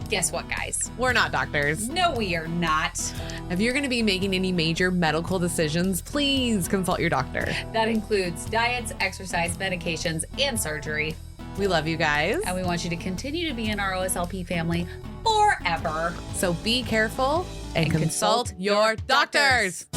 Guess what, guys? We're not doctors. No, we are not. If you're going to be making any major medical decisions, please consult your doctor. That includes diets, exercise, medications, and surgery. We love you guys. And we want you to continue to be in our OSLP family forever. So be careful and consult your doctors.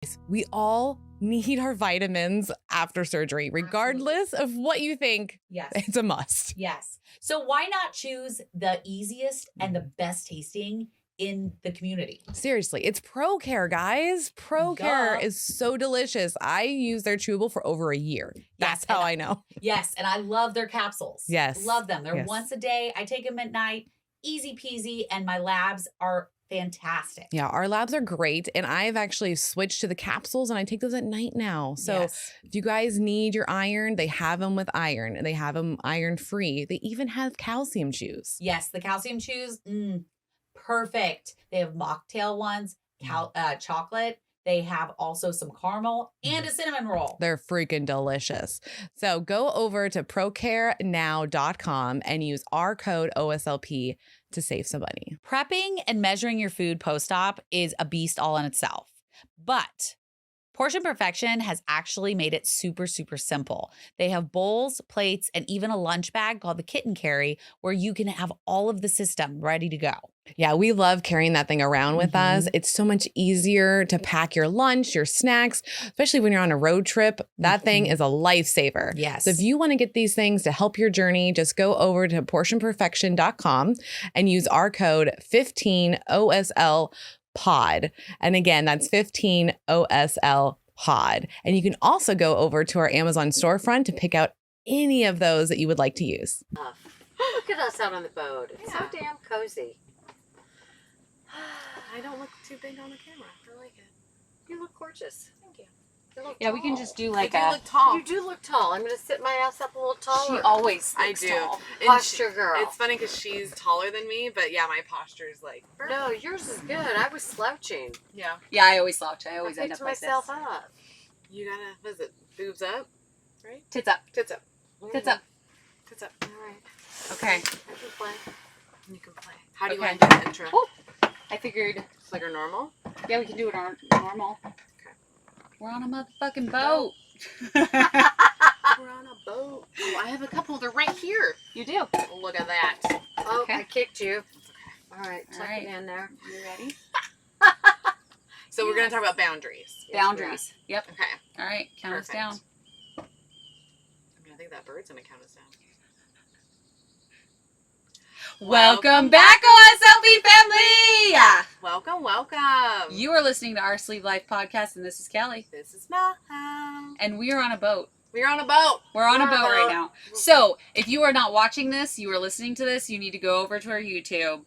Guys, we all need our vitamins after surgery, regardless of what you think. Yes. It's a must. Yes. So why not choose the easiest and the best tasting in the community? Seriously, it's ProCare, guys. ProCare Duh. is so delicious. I use their chewable for over a year. That's how I know. Yes. And I love their capsules. Yes. Love them. They're Yes. once a day. I take them at night. Easy peasy. And my labs are fantastic. Yeah, our labs are great. And I've actually switched to the capsules and I take those at night now. So Yes. if you guys need your iron, they have them with iron and they have them iron free. They even have calcium chews. Yes. The calcium chews. Perfect. They have mocktail ones, chocolate. They have also some caramel and a cinnamon roll. They're freaking delicious. So go over to procarenow.com and use our code OSLP to save some money. Prepping and measuring your food post-op is a beast all in itself. But Portion Perfection has actually made it super, super simple. They have bowls, plates, and even a lunch bag called the Kit and Carry where you can have all of the system ready to go. Yeah, we love carrying that thing around with us. It's so much easier to pack your lunch, your snacks, especially when you're on a road trip. That thing is a lifesaver. Yes. So if you want to get these things to help your journey, just go over to portionperfection.com and use our code 15OSL pod. And again, that's 15 OSL pod. And you can also go over to our Amazon storefront to pick out any of those that you would like to use. Look at us out on the boat. It's so damn cozy. I don't look too big on the camera. I like it. You look gorgeous. Thank you. You look Yeah, we can tall. just do like I do look tall. You do look tall. I'm going to sit my ass up a little taller. She always I looks do. tall. And Posture girl. It's funny because she's taller than me, but yeah, my posture is like. No, yours is good. I was slouching. Yeah. Yeah, I always slouch. I always I end picked up like myself this. up. You gotta, what is it? Boobs up, right? Tits up. Tits up. Tits up. Tits up. All right. Okay. I can play. You can play. How do you Okay. want to do the intro? Oh. I figured, Like our normal? yeah, we can do it on normal. Okay. We're on a motherfucking boat. We're on a boat. Oh, I have a couple. They're right here. You do. Look at that. Oh, Okay. I kicked you. All right. All Tuck right. it in there. You ready? So we're gonna talk about boundaries. Yes, Boundaries. Yep. Okay. All right. Count us Perfect. down. I mean, I think that bird's gonna count us down. Welcome back, OSLP family! Welcome, welcome. You are listening to Our Sleeve Life podcast, and this is Kelly. This is Mel. And we are on a boat. We're on a boat. We're on a We're on boat a right boat. now. So, if you are not watching this, you are listening to this, you need to go over to our YouTube,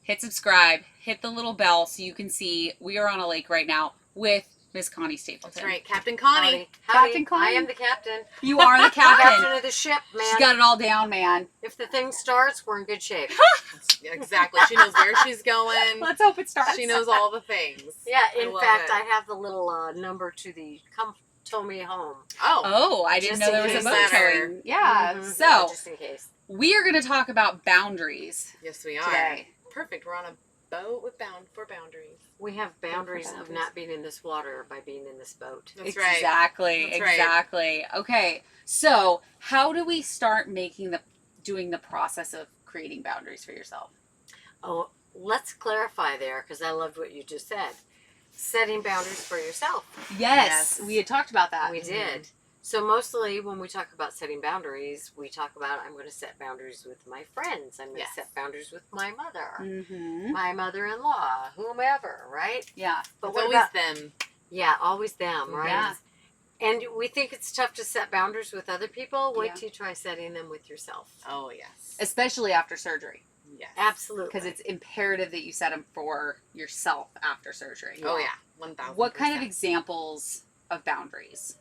hit subscribe, hit the little bell so you can see we are on a lake right now with Miss Connie Stapleton. That's right, Captain Connie. Howdy. Captain Connie. I am the captain. You are the Captain captain. of the ship, man. She's got it all down, man. If the thing starts, we're in good shape. Yeah, exactly. She knows where she's going. Let's hope it starts. She knows all the things. Yeah, in love fact, it. I have the little number to the come tow me home. Oh. Oh, I didn't Just know there in was a case boat that- towing. Yeah. Mhm. So, just in case. we are going to talk about boundaries Yes, we are. today. Perfect. We're on a boat with boundaries. We have boundaries of boundaries. not being in this water by being in this boat. That's right. Exactly. That's right. Exactly. Okay. So, how do we start doing the process of creating boundaries for yourself? Oh, let's clarify there because I loved what you just said. Setting boundaries for yourself. Yes. Yes. We had talked about that. We did. So mostly when we talk about setting boundaries, we talk about I'm going to set boundaries with my friends. I'm going Yes. to set boundaries with my mother, Mm-hmm. my mother-in-law, whomever, right? Yeah. But It's what always about them. yeah, always them, right? Yeah. And we think it's tough to set boundaries with other people. Wait Yeah. till you try setting them with yourself. Oh, yes. Especially after surgery. Yes. Absolutely. Because it's imperative that you set them for yourself after surgery. Oh, yeah. 1,000%. What kind of examples of boundaries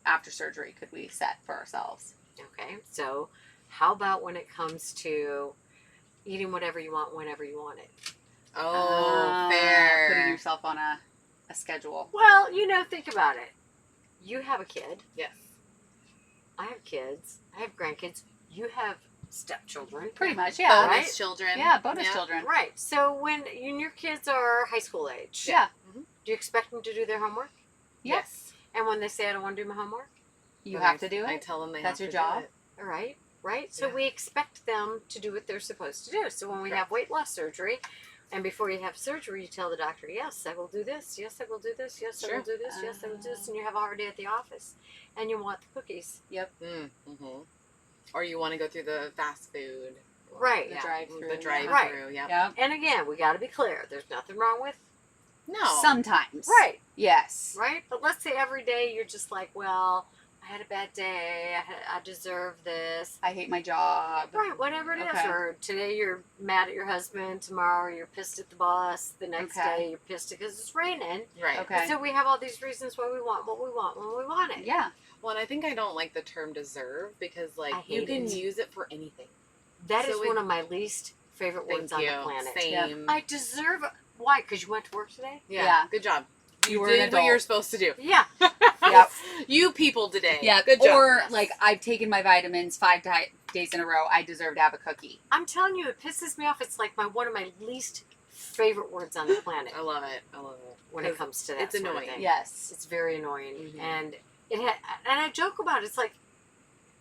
after surgery could we set for ourselves? Okay, so how about when it comes to eating whatever you want whenever you want it? Oh, fair. Putting yourself on a schedule. Well, think about it. You have a kid. Yes. I have kids. I have grandkids. You have stepchildren. Pretty much, yeah. Right? Bonus children. Yeah, bonus children. Right. So when your kids are high school age, Yeah. do you expect them to do their homework? Yes. And when they say, I don't want to do my homework? You Then have to do I it. tell them they That's have your to job. do it. All right. Right? So Yeah. we expect them to do what they're supposed to do. So when we have weight loss surgery, and before you have surgery, you tell the doctor, yes, I will do this. Yes, I will do this. Yes, I will do this. Yes, I will do this. And you have a hard day at the office. And you want the cookies. Yep. Mm-hmm. Or you want to go through the fast food. Right. The drive-through. The drive-through, Right. yeah. Yep. And again, we got to be clear. There's nothing wrong with No. Sometimes. Right. Yes. Right? But let's say every day you're just like, well, I had a bad day. I deserve this. I hate my job. Right, whatever it is. Okay. Or today you're mad at your husband. Tomorrow you're pissed at the boss. The next Okay. day you're pissed because it's raining. Right. Okay. And so we have all these reasons why we want what we want when we want it. Yeah. Well, and I think I don't like the term deserve because, like, I you hate can it. use it for anything. That So is one of my least favorite words Thank you. on the planet. Same. I deserve it. Why? Because you went to work today? Yeah. Good job. You were an did what adult. you're supposed to do. Yeah. Yep. You people today. Yeah. Good job. Or Yes. like I've taken my vitamins 5 days in a row. I deserve to have a cookie. I'm telling you, it pisses me off. It's like one of my least favorite words on the planet I love it. I love it. when it comes to that it's sort of annoying. thing. Yes. It's very annoying. Mhm. And and I joke about it. It's like,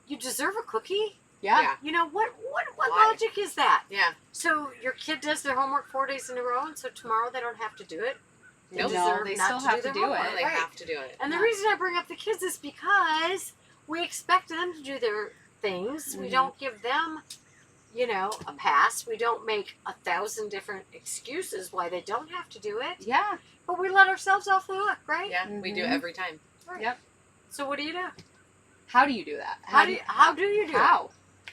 you deserve a cookie? Yeah. Yeah. You know, what Why? logic is that? Yeah. So your kid does their homework 4 days in a row, and so tomorrow they don't have to do it? They Nope. No, deserve they not still have to their do homework, it. They right. have to do it. And the Yeah. reason I bring up the kids is because we expect them to do their things. We Mhm. don't give them, a pass. We don't make 1,000 different excuses why they don't have to do it. Yeah. But we let ourselves off the hook, right? Yeah, we do Mhm. every time. Right. Yep. So what do you do? How do you do that? How do you do it? How?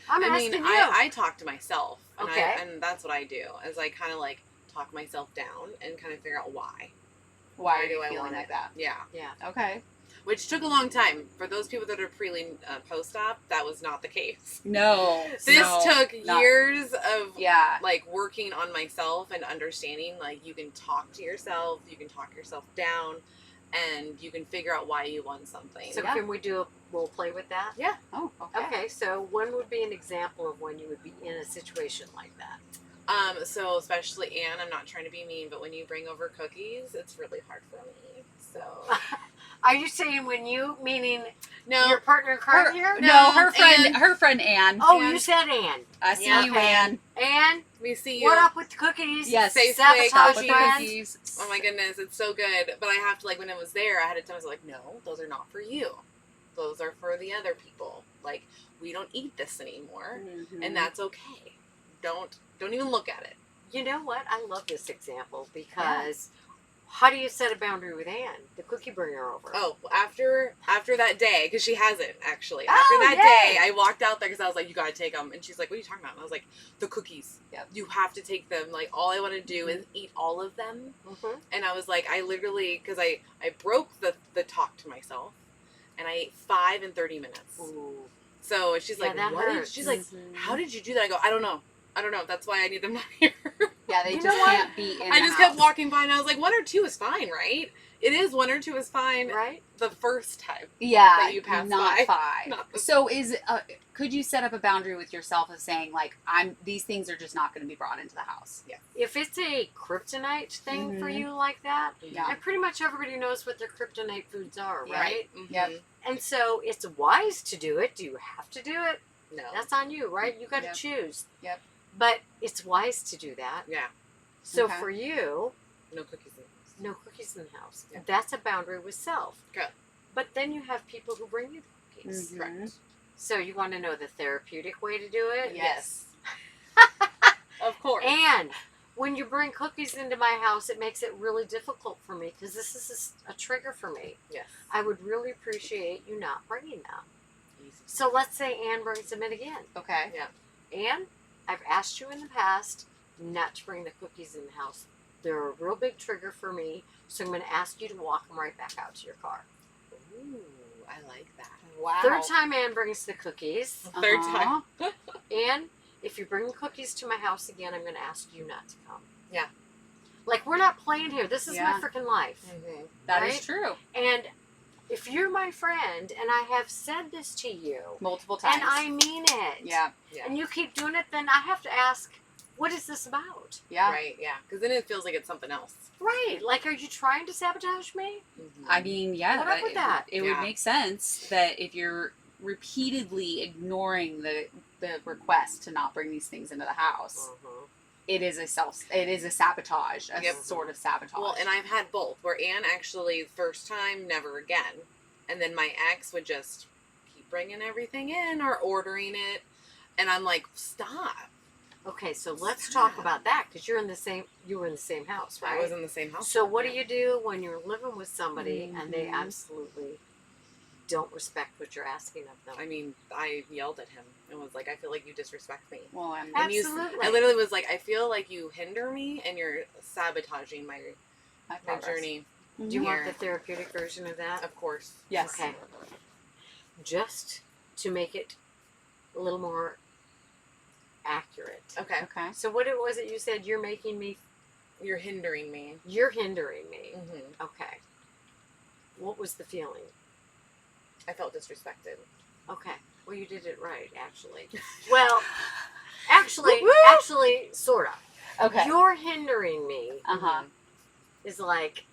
I'm I asking mean, you. I talk to myself. And Okay. and that's what I do, is I kind of like talk myself down and kind of figure out why. Why Why are do you I feeling want like it? that? Yeah. Yeah. Okay. Which took a long time. For those people that are post-op, that was not the case. No. This No, took not- years of Yeah. like working on myself and understanding like you can talk to yourself, you can talk yourself down, and you can figure out why you want something. So Yeah. can we do a role play with that? yeah. Oh, okay. Okay, so when would be an example of when you would be in a situation like that? So especially Anne, I'm not trying to be mean, but when you bring over cookies, it's really hard for me. So Are you saying when you, meaning no, your partner in crime Her, here? no, her friend, Ann. her friend Anne. Oh, Ann. you said Ann. I see Yeah. you, Okay. Anne. Ann, we see you. what up with the cookies? Yes. Safe Sabotage way, With the friends. cookies. Oh my goodness, it's so good. But I have to, like, when it was there, I had to tell myself, like, no, those are not for you. Those are for the other people. Like, we don't eat this anymore, Mhm. and that's okay. Don't even look at it. You know what? I love this example because how do you set a boundary with Ann, the cookie bringer over? Oh, after that day, because she hasn't actually. Oh, After that yay. day, I walked out there because I was like, "You gotta take them," and she's like, "What are you talking about?" And I was like, "The cookies. Yep. You have to take them. Like, all I want to do is eat all of them." Mhm. And I was like, I literally, because I broke the talk to myself, and I ate 5 in 30 minutes. Ooh. So she's Yeah, like, that "What?" hurts. She's like, Mhm. "How did you do that?" I go, "I don't know. That's why I need them not here." Yeah, they You just know what? can't be in I the just kept house. walking by, and I was like, 1 or 2 is fine, right? It is 1 or 2 is fine. Right? The first time. Yeah, that you pass not by. 5. Not the- So could you set up a boundary with yourself of saying like these things are just not going to be brought into the house? If it's a kryptonite thing for Mhm. you like that, Yeah. and pretty much everybody knows what their kryptonite foods are, Yeah. right? Mhm. Yep. And so it's wise to do it. Do you have to do it? No. That's on you, right? You got to Yep. choose. Yep. But it's wise to do that. Yeah. So Okay. for you, No cookies in the house. no cookies in the house. Yeah. That's a boundary with self. Okay. But then you have people who bring you the cookies. Mhm. Correct. So you want to know the therapeutic way to do it? Yes. Of course. And when you bring cookies into my house, it makes it really difficult for me because this is a trigger for me. Yes. I would really appreciate you not bringing them. Easy. So let's say Anne brings them in again. Okay. Anne, I've asked you in the past not to bring the cookies in the house. They're a real big trigger for me, so I'm going to ask you to walk them right back out to your car. Ooh, I like that. Wow. Third time Anne brings the cookies. Third Uh-huh. time. Anne, if you bring cookies to my house again, I'm going to ask you not to come. Yeah. Like, we're not playing here. This is Yeah. my freaking life. Mm-hmm. That is Right? true. And if you're my friend and I have said this to you Multiple times. and I mean it, Yeah. and you keep doing it, then I have to ask, what is this about? Yeah. Right, yeah. Because then it feels like it's something else. Right. Like, are you trying to sabotage me? Mm-hmm. I mean, yeah. What up with that? It would make sense that if you're repeatedly ignoring the request to not bring these things into the house, it is a sabotage, a sort of sabotage. Well, and I've had both, where Anne actually, first time, never again. And then my ex would just keep bringing everything in or ordering it. And I'm like, stop. Okay, so let's talk about that, because you were in the same house, right? I was in the same house. So what do you do when you're living with somebody and they absolutely don't respect what you're asking of them? I mean, I yelled at him and was like, I feel like you disrespect me. Well, Absolutely. I literally was like, I feel like you hinder me and you're sabotaging my journey. Do you want the therapeutic version of that? Of course. Yes. Okay. Just to make it a little more accurate. Okay. Okay. So what was it you said? You're making me... You're hindering me. You're hindering me. Mm-hmm. Okay. What was the feeling? I felt disrespected. Okay. Well, you did it right, actually. Well, actually, sort of. Okay. You're hindering me Uh-huh. is like,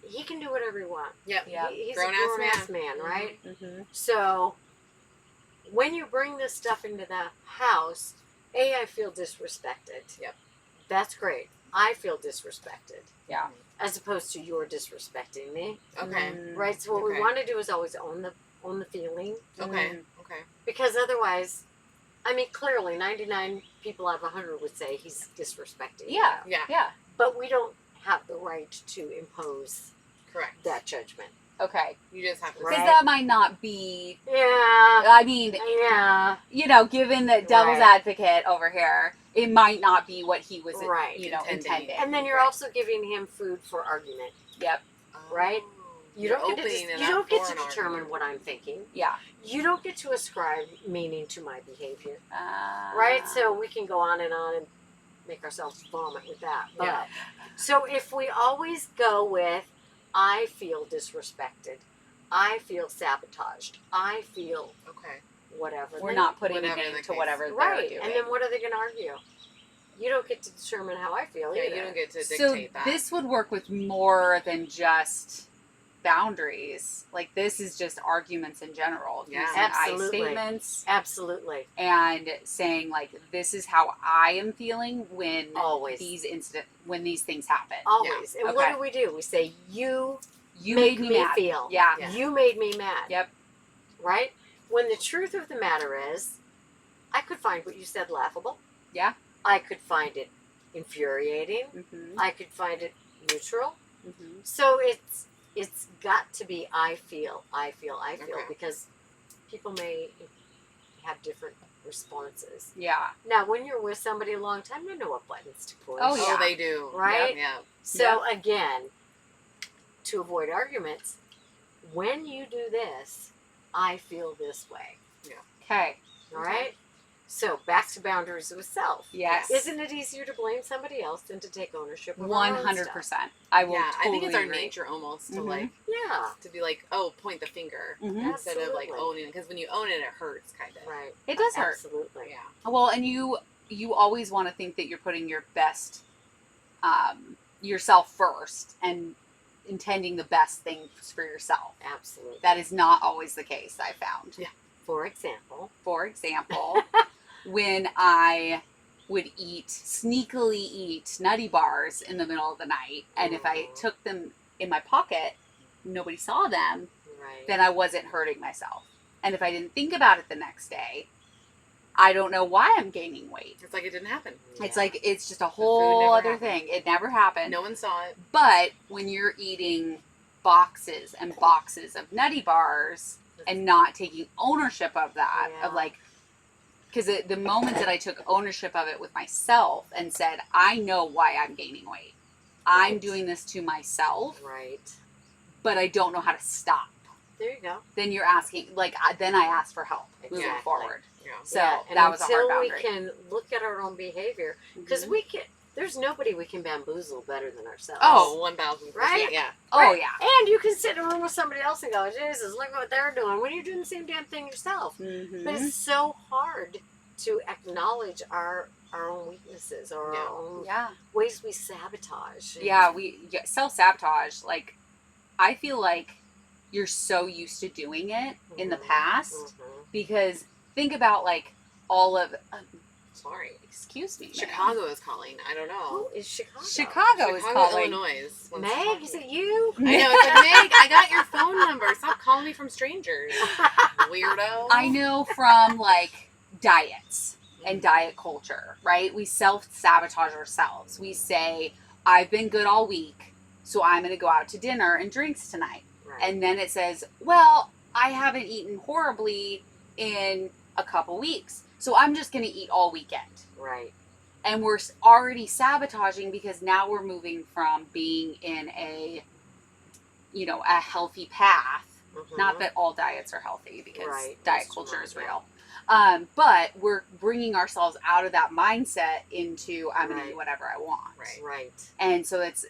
he can do whatever he wants. Yep. Yeah. He's Grown-ass a grown-ass man, right? Mm-hmm. So, when you bring this stuff into the house, I feel disrespected. Yep. That's great. I feel disrespected. Yeah. As opposed to you're disrespecting me. Okay. Right? So what we want to do is always own the feeling. Okay. Okay. Because otherwise, I mean, clearly 99 people out of 100 would say he's disrespecting you. Yeah. Yeah. Yeah. But we don't have the right to impose Correct. that judgment. Okay. You just have to Right. Because that might not be. Yeah. I mean, Yeah. given the devil's advocate over here, it might not be what he was, Right. intending. And then you're also giving him food for argument. Yep. Right? You You're don't get opening to, it you up don't get for to an determine argument. what I'm thinking. Yeah. You don't get to ascribe meaning to my behavior. Ah. Right? So we can go on and make ourselves vomit with that. But, Yeah. so if we always go with, I feel disrespected, I feel sabotaged, I feel Okay. whatever. We're then- not putting it Whatever the into case. whatever they're right. doing. And then what are they going to argue? You don't get to determine how I feel Yeah, either. you don't get to So dictate that. this would work with more than just boundaries. Like, this is just arguments in general. Yeah. Using Absolutely. I statements Absolutely. and saying, like, this is how I am feeling when Always. when these things happen. Always. And what Okay. do? We say, you You make made me mad. feel. Yeah. Yeah. You made me mad. Yep. Right? When the truth of the matter is, I could find what you said laughable. Yeah. I could find it infuriating. Mm-hmm. I could find it neutral. Mm-hmm. So it's got to be I feel, Okay. because people may have different responses. Yeah. Now, when you're with somebody a long time, you know what buttons to push. Oh, Oh, yeah. they do. Right? Yeah. So again, to avoid arguments, when you do this, I feel this way. Okay. All right? So back to boundaries with self. Yes. Isn't it easier to blame somebody else than to take ownership of our own 100%. stuff? I will. Yeah, Totally I think it's our agree. nature almost to Mhm. like Yeah. to be like, oh, point the finger Mhm. instead of like Absolutely. owning it. Because when you own it, it hurts, kind of. Right. It does hurt. Absolutely. Yeah. Well, and you always want to think that you're putting your best, yourself first and intending the best things for yourself. Absolutely. That is not always the case, I found. Yeah. For example. For example, when I would sneakily eat nutty bars in the middle of the night, and if I took them in my pocket, nobody saw them, Right. then I wasn't hurting myself. And if I didn't think about it the next day, I don't know why I'm gaining weight. It's like it didn't happen. It's Yeah. like, it's just a food whole never other happened. thing. It never happened. No one saw it. But when you're eating boxes and boxes of nutty bars and not taking ownership of that, Yeah. of like, because the moment that I took ownership of it with myself and said, I know why I'm gaining weight. I'm Right. doing this to myself, Right. but I don't know how to stop. There you go. Then you're asking, like, then I asked for help moving Exactly. forward. Yeah. So Yeah, and that was a hard until we boundary. can look at our own behavior, because Mhm. we can. There's nobody we can bamboozle better than ourselves. Oh, 1,000%. Right? Yeah. Oh, yeah. And you can sit in a room with somebody else and go, Jesus, look what they're doing when you're doing the same damn thing yourself. Mm-hmm. But it's so hard to acknowledge our own weaknesses or our own ways we sabotage. Yeah, self-sabotage. Like, I feel like you're so used to doing it in the past because think about, like, all of... Sorry. Excuse me. Chicago is calling. I don't know. Who is Chicago? Chicago is calling. Illinois. Meg, is it you? I know. It's like, Meg, I got your phone number. Stop calling me from strangers. Weirdo. I know from, like, diets and diet culture, right? We self-sabotage ourselves. We say, I've been good all week, so I'm going to go out to dinner and drinks tonight. Right. And then it says, well, I haven't eaten horribly in a couple weeks, so I'm just going to eat all weekend. Right. And we're already sabotaging because now we're moving from being in a healthy path. Not that all diets are healthy because diet culture is real. But we're bringing ourselves out of that mindset into I'm going to eat whatever I want. Right. And so it's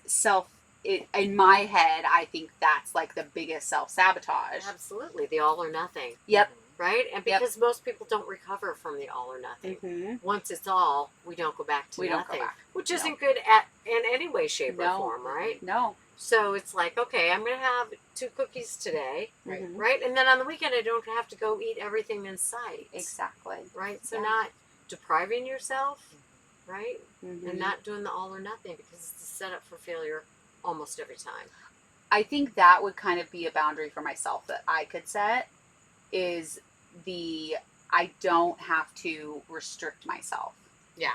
in my head, I think that's like the biggest self-sabotage. Absolutely. The all or nothing. Yep. Right? And because most people don't recover from the all or nothing. Mm-hmm. Once it's all, we don't go back to nothing. Don't go back. Which isn't good in any way, shape, or form, right? No. So it's like, okay, I'm going to have 2 cookies today, right? And then on the weekend, I don't have to go eat everything in sight. Exactly. Right? So not depriving yourself, right? And not doing the all or nothing because it's a setup for failure almost every time. I think that would kind of be a boundary for myself that I could set is I don't have to restrict myself. Yeah.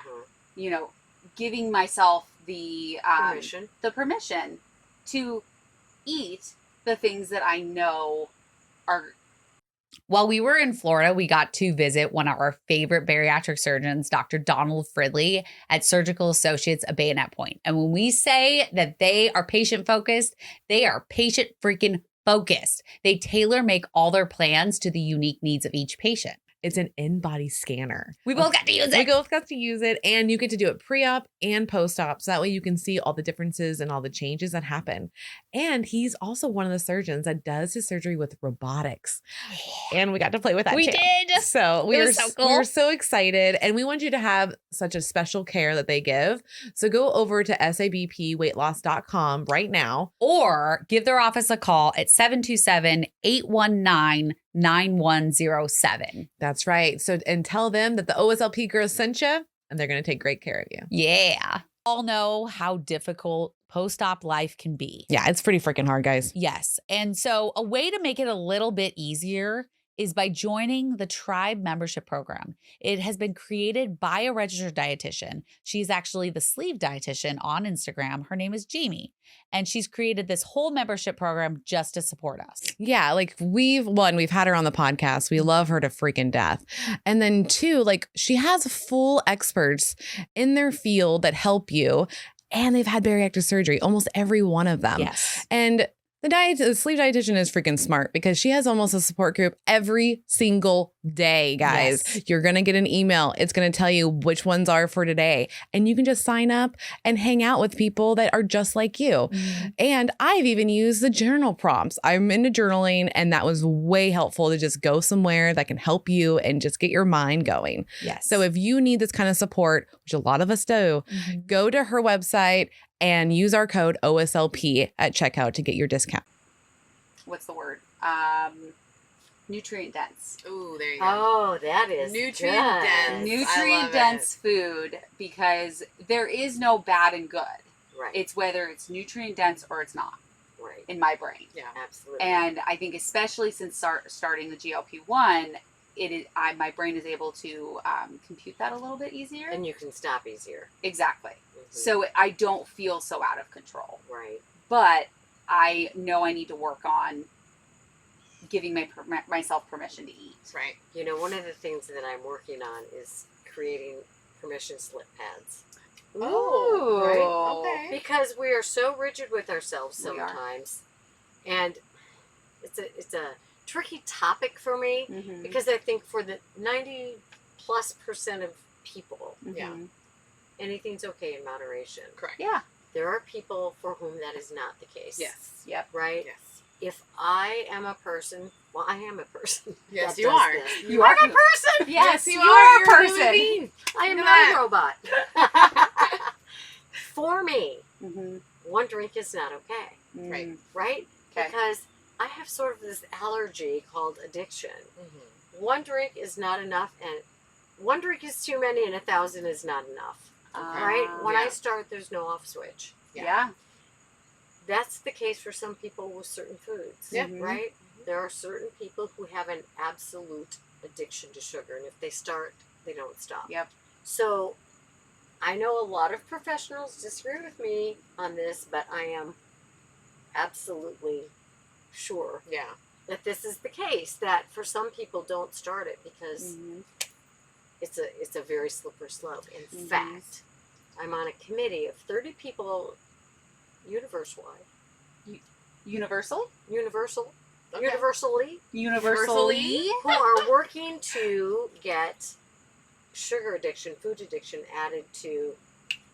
Giving myself the permission to eat the things that I know are. While we were in Florida, we got to visit one of our favorite bariatric surgeons, Dr. Donald Fridley at Surgical Associates of Bayonet Point. And when we say that they are patient focused, they are patient freaking focused. They tailor make all their plans to the unique needs of each patient. It's an in-body scanner. We both got to use it. We both got to use it, and you get to do it pre-op and post-op, so that way you can see all the differences and all the changes that happen. And he's also one of the surgeons that does his surgery with robotics. And we got to play with that We too. did. So we were so cool. We were so excited, and we want you to have such a special care that they give. So go over to sabpweightloss.com right now. Or give their office a call at 727-819-9107. That's right. So, and tell them that the OSLP girls sent you, and they're going to take great care of you. Yeah. All know how difficult post-op life can be. Yeah, it's pretty freaking hard, guys. Yes. And so a way to make it a little bit easier is by joining the Tribe membership program. It has been created by a registered dietitian. She's actually the sleeve dietitian on Instagram. Her name is Jamie. And she's created this whole membership program just to support us. Yeah, like we've had her on the podcast. We love her to freaking death. And then 2, like she has full experts in their field that help you. And they've had bariatric surgery, almost every one of them. Yes. And the sleep dietitian is freaking smart because she has almost a support group every single day, guys. Yes. You're going to get an email. It's going to tell you which ones are for today. And you can just sign up and hang out with people that are just like you. Mm-hmm. And I've even used the journal prompts. I'm into journaling, and that was way helpful to just go somewhere that can help you and just get your mind going. Yes. So if you need this kind of support, which a lot of us do, go to her website and use our code OSLP at checkout to get your discount. What's the word? Nutrient dense. Oh, there you go. Oh, that is Nutrient good. dense. Nutrient dense food, because there is no bad and good. Right. It's whether it's nutrient dense or it's not. Right. In my brain. Yeah, absolutely. And I think especially since starting the GLP-1, my brain is able to compute that a little bit easier. And you can stop easier. Exactly. So I don't feel so out of control. Right. But I know I need to work on giving myself permission to eat. Right. You know, one of the things that I'm working on is creating permission slip pads. Oh, right? Okay. Because we are so rigid with ourselves sometimes. And it's a tricky topic for me because I think for the 90+% of people, anything's okay in moderation. Correct. Yeah. There are people for whom that is not the case. Yes. Yep. Right? Yes. If I am a person, well, I am a person. Yes, that you does are. this. You I'm are. a person. Yes, you you're are. a You're a human person. being. I am Look not at a robot. For me, Mm-hmm. one drink is not okay. Right. Right? Okay. Because I have sort of this allergy called addiction. Mm-hmm. One drink is not enough, and one drink is too many, and 1,000 is not enough. Right? When I Yeah. start, there's no off switch. Yeah. That's the case for some people with certain foods. Yeah. Right? There are certain people who have an absolute addiction to sugar, and if they start, they don't stop. Yep. So I know a lot of professionals disagree with me on this, but I am absolutely sure Yeah. that this is the case, that for some people don't start it because Mm-hmm. it's a very slippery slope. In Mhm. fact, I'm on a committee of 30 people universe-wide. Universal? Okay. Universally, Universally? who are working to get sugar addiction, food addiction added to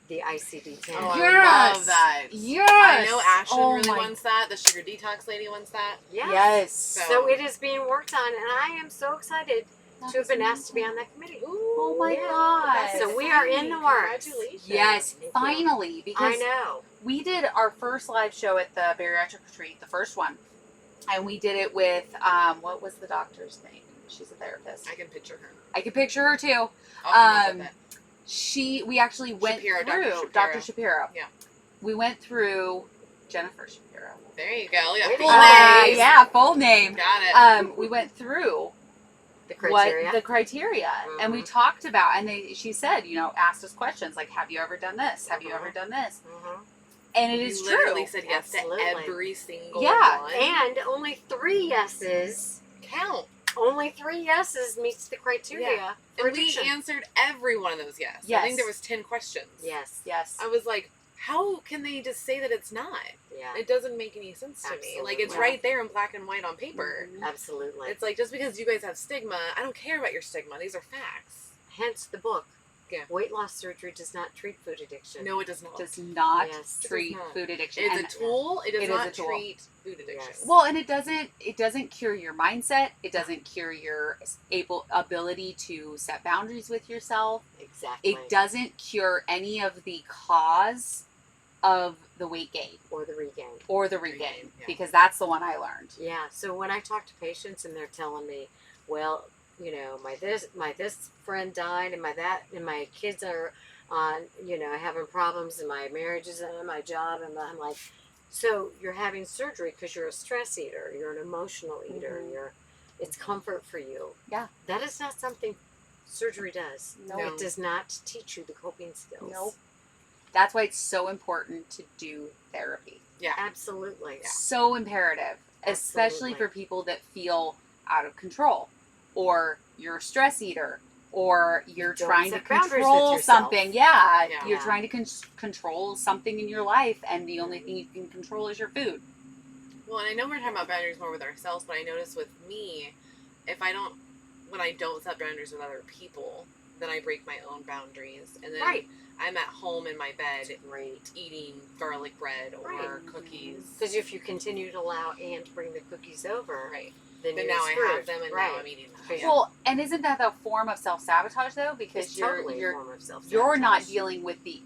the ICD-10. Oh, I Yes. love that. Yes. I know Ashton Oh really my- wants that. The sugar detox lady wants that. Yes. Yes. So it is being worked on, and I am so excited to have been asked to be on that committee. Oh my Yeah. God. So we are in the works. Congratulations. Yes, Thank you. finally. I Because know. we did our first live show at the bariatric retreat, the first one. And we did it with, what was the doctor's name? She's a therapist. I can picture her. I could picture her too. I'll come up with it. We actually went Shapiro, through Dr. Shapiro. Yeah. We went through Jennifer Shapiro. There you go. Yeah, Way to full go. names. Yeah, full name. Got it. We went through The criteria. what the criteria, and we Mhm. talked about, and she said, asked us questions like, "Have you ever done this? Have you Mhm. ever done this?" Mhm. And it You is literally true. said yes Absolutely. to every single Yeah, one. And only 3 yeses. Count. Only 3 yeses meets the criteria. Yeah. For And we addiction. answered every one of those yes. I Yes. think there was 10 questions. Yes. Yes. I was like, how can they just say that it's not? Yeah. It doesn't make any sense to me. Like, it's Absolutely. right there in black and white on paper. Mhm. Absolutely. It's like, just because you guys have stigma, I don't care about your stigma. These are facts. Hence the book. Yeah. Weight loss surgery does not treat food addiction. No, it does not. Does not Yes. It treat does not. food addiction. It's And- a tool. It does It is not a tool. treat food addiction. Yes. Well, and it doesn't cure your mindset. It doesn't cure your ability to set boundaries with yourself. Exactly. It doesn't cure any of the cause of the weight gain Or the regain. or the Regain, regain, yeah. because that's the one I learned. Yeah. So when I talk to patients and they're telling me, well, my this friend died, and my kids are on, having problems, and my marriage is and my job, and I'm like, so you're having surgery because you're a stress eater, you're an emotional eater, Mhm. it's comfort for you. Yeah. That is not something surgery does. No. It does not teach you the coping skills. Nope. That's why it's so important to do therapy. Yeah. Absolutely. So imperative, especially Absolutely. for people that feel out of control, or you're a stress eater, or you're Don't trying to set boundaries with control yourself. something. Yeah, Yeah. you're trying to control something in your life, and the only thing you can control is your food. Well, and I know we're talking about boundaries more with ourselves, but I notice with me, when I don't set boundaries with other people, then I break my own boundaries. And then Right. I'm at home in my bed Great. eating garlic bread or Right. cookies. Because if you continue to allow Anne to bring the cookies over, Right. then Then you're now I screwed. have them, and right. now I'm eating them. Yeah. Well, and isn't that a form of self-sabotage though? Because It's totally a you're form of self-sabotage. you're not dealing with the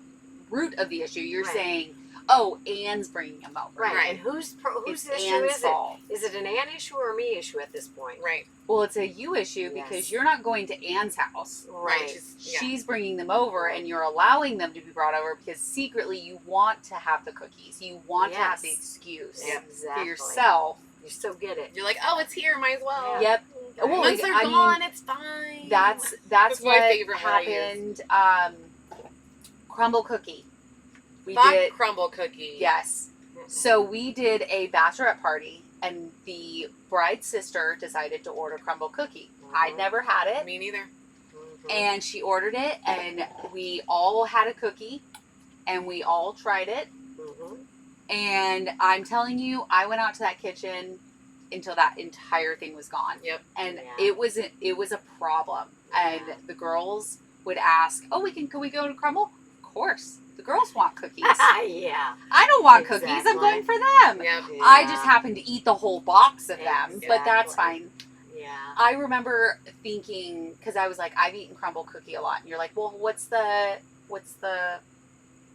root of the issue. You're Right. saying, "Oh, Anne's bringing him over." Right. Right. And whose It's issue Anne's is fault. it? Is it an Anne issue or a me issue at this point? Right. Well, it's a you issue because Yes. you're not going to Anne's house. Right. She's bringing them over, and you're allowing them to be brought over because secretly you want to have the cookies. You want to have the Yes. excuse Yep. Exactly. for yourself. You still get it. You're like, oh, it's here, might as well. Yep. Right. Well, Once they're I mean, gone, it's fine. That's That's my what favorite word I use. happened. Crumble cookie. We Fuck did. crumble cookie. Yes. So we did a bachelorette party, and the bride's sister decided to order crumble cookie. I'd Mhm. never had it, Me neither. Mhm. and she ordered it, and we all had a cookie, and we all tried it. Mhm. And I'm telling you, I went out to that kitchen until that entire thing was gone. Yep. And Yeah. it was a problem. Yeah. And the girls would ask, "Oh, can we go to Crumble?" Of course. The girls want cookies. Yeah. I don't want cookies. I'm Exactly. going for them. Yep. I just happen to eat the whole box of them, but that's Exactly. fine. Yeah. I remember thinking, because I was like, I've eaten crumble cookie a lot, and you're like, well, what's the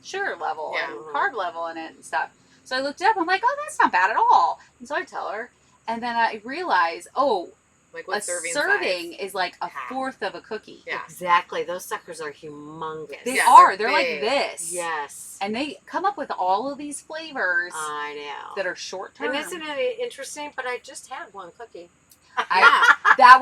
sugar level Yeah. and carb level in it and stuff? So I looked it up. I'm like, oh, that's not bad at all. And so I tell her, and then I realize, oh, Like a what serving serving size? is like a Half. fourth of a cookie. Yeah. Exactly. Those suckers are humongous. They Yeah, are. they're They're like big. this. Yes. And they come up with all of these flavors I know. that are short term. And isn't it interesting? But I just had one cookie. That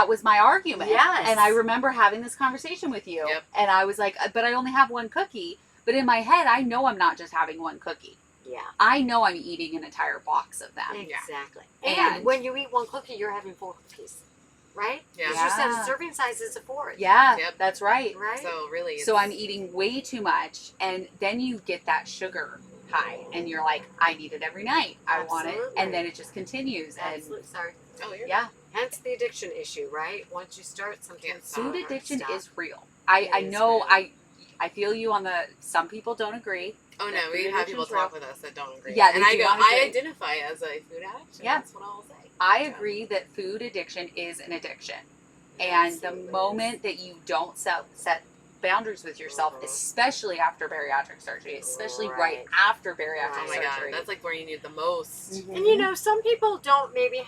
was my argument. Yes. And I remember having this conversation with you. Yep. And I was like, but I only have one cookie. But in my head, I know I'm not just having one cookie. Yeah. I know I'm eating an entire box of them. Exactly. And- And when you eat one cookie, you're having 4 cookies. Right? Yeah. Because you said Yeah. a serving size is a 4th. Yeah, Yep. that's right. Right? So really, So I'm eating way too much. And then you get that sugar high. And you're like, I need it every night. I want it. Absolutely. And then it just continues. And Absolutely. Sorry. Oh, you're yeah, Hence the addiction issue, right? Once you start, something Can't stop. food addiction stop. is real. I It is know real. I feel you on the, some people don't agree. Oh Yeah, no, we food have people addiction's talk real. with us that don't agree. Yeah, they and I do go, not I agree. identify as a food addict. And Yeah. That's what I'll say. I Yeah. agree that food addiction is an addiction. And Absolutely the moment that you don't set boundaries with yourself, Mhm. especially after bariatric surgery, especially right Right. after bariatric Oh my surgery. god, that's like where you need the most. Mhm. And you know, some people don't maybe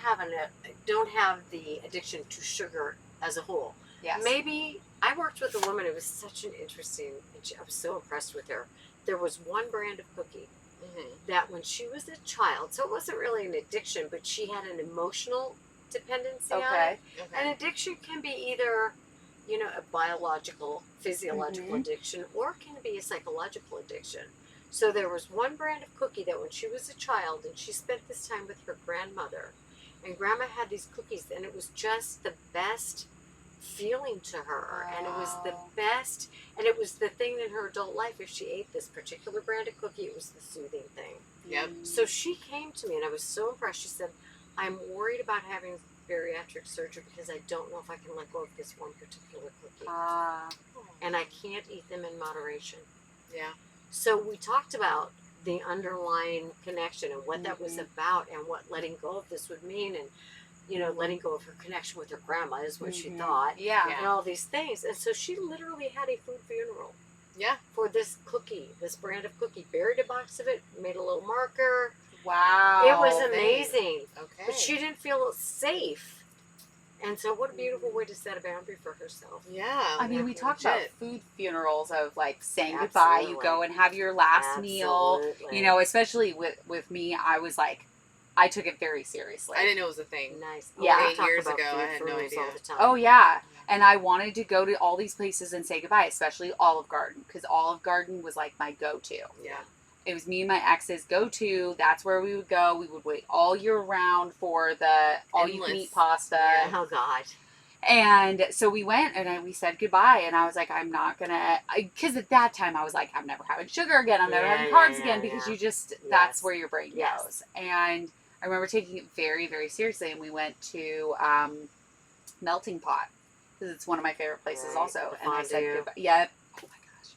don't have the addiction to sugar as a whole. Yes. Maybe I worked with a woman. It was such an interesting. I was so impressed with her. There was one brand of cookie Mm-hmm. that when she was a child, so it wasn't really an addiction, but she had an emotional dependency on it. Okay. An addiction can be either, you know, a biological, physiological Mhm. addiction, or it can be a psychological addiction. So there was one brand of cookie that when she was a child, and she spent this time with her grandmother, and grandma had these cookies, and it was just the best feeling to her, and it was the Wow. best, and it was the thing in her adult life. If she ate this particular brand of cookie, it was the soothing thing. Yep. So she came to me, and I was so impressed. She said, I'm worried about having bariatric surgery because I don't know if I can let go of this one particular cookie. Ah. And I can't eat them in moderation. Yeah. So we talked about the underlying connection and what that was Mhm. about and what letting go of this would mean. And, you know, letting go of her connection with her grandma is what she Mhm. thought. Yeah. Yeah. And all these things. And so she literally had a food funeral Yeah. for this cookie, this brand of cookie. Buried a box of it, made a little marker. Wow. It was thanks. amazing. Okay. But she didn't feel safe. And so what a beautiful way to set a boundary for herself. Yeah. I mean, we talked about legit. food funerals of like saying goodbye. You Absolutely. go and have your last meal. Absolutely. You know, especially with me, I was like, I took it very seriously. I didn't know it was a thing. Nice. Yeah. we 8 talk years about ago, food I had no funerals idea. all the time. Oh yeah, and I wanted to go to all these places and say goodbye, especially Olive Garden, because Olive Garden was like my go-to. Yeah. It was me and my ex's go-to. That's where we would go. We would wait all year round for the all-you-can-eat Endless. pasta. Yeah. Oh God. And so we went and we said goodbye. And I was like, I'm not gonna, because at that time I was like, I'm never having sugar again. I'm never Yeah, having yeah, carbs yeah, again, because yeah. you just, Yes. that's where your brain Yes. goes. And I remember taking it very, very seriously. And we went to Melting Pot, because it's one of my favorite places Right, also. the And I said fondue. goodbye. Yeah. Oh my gosh.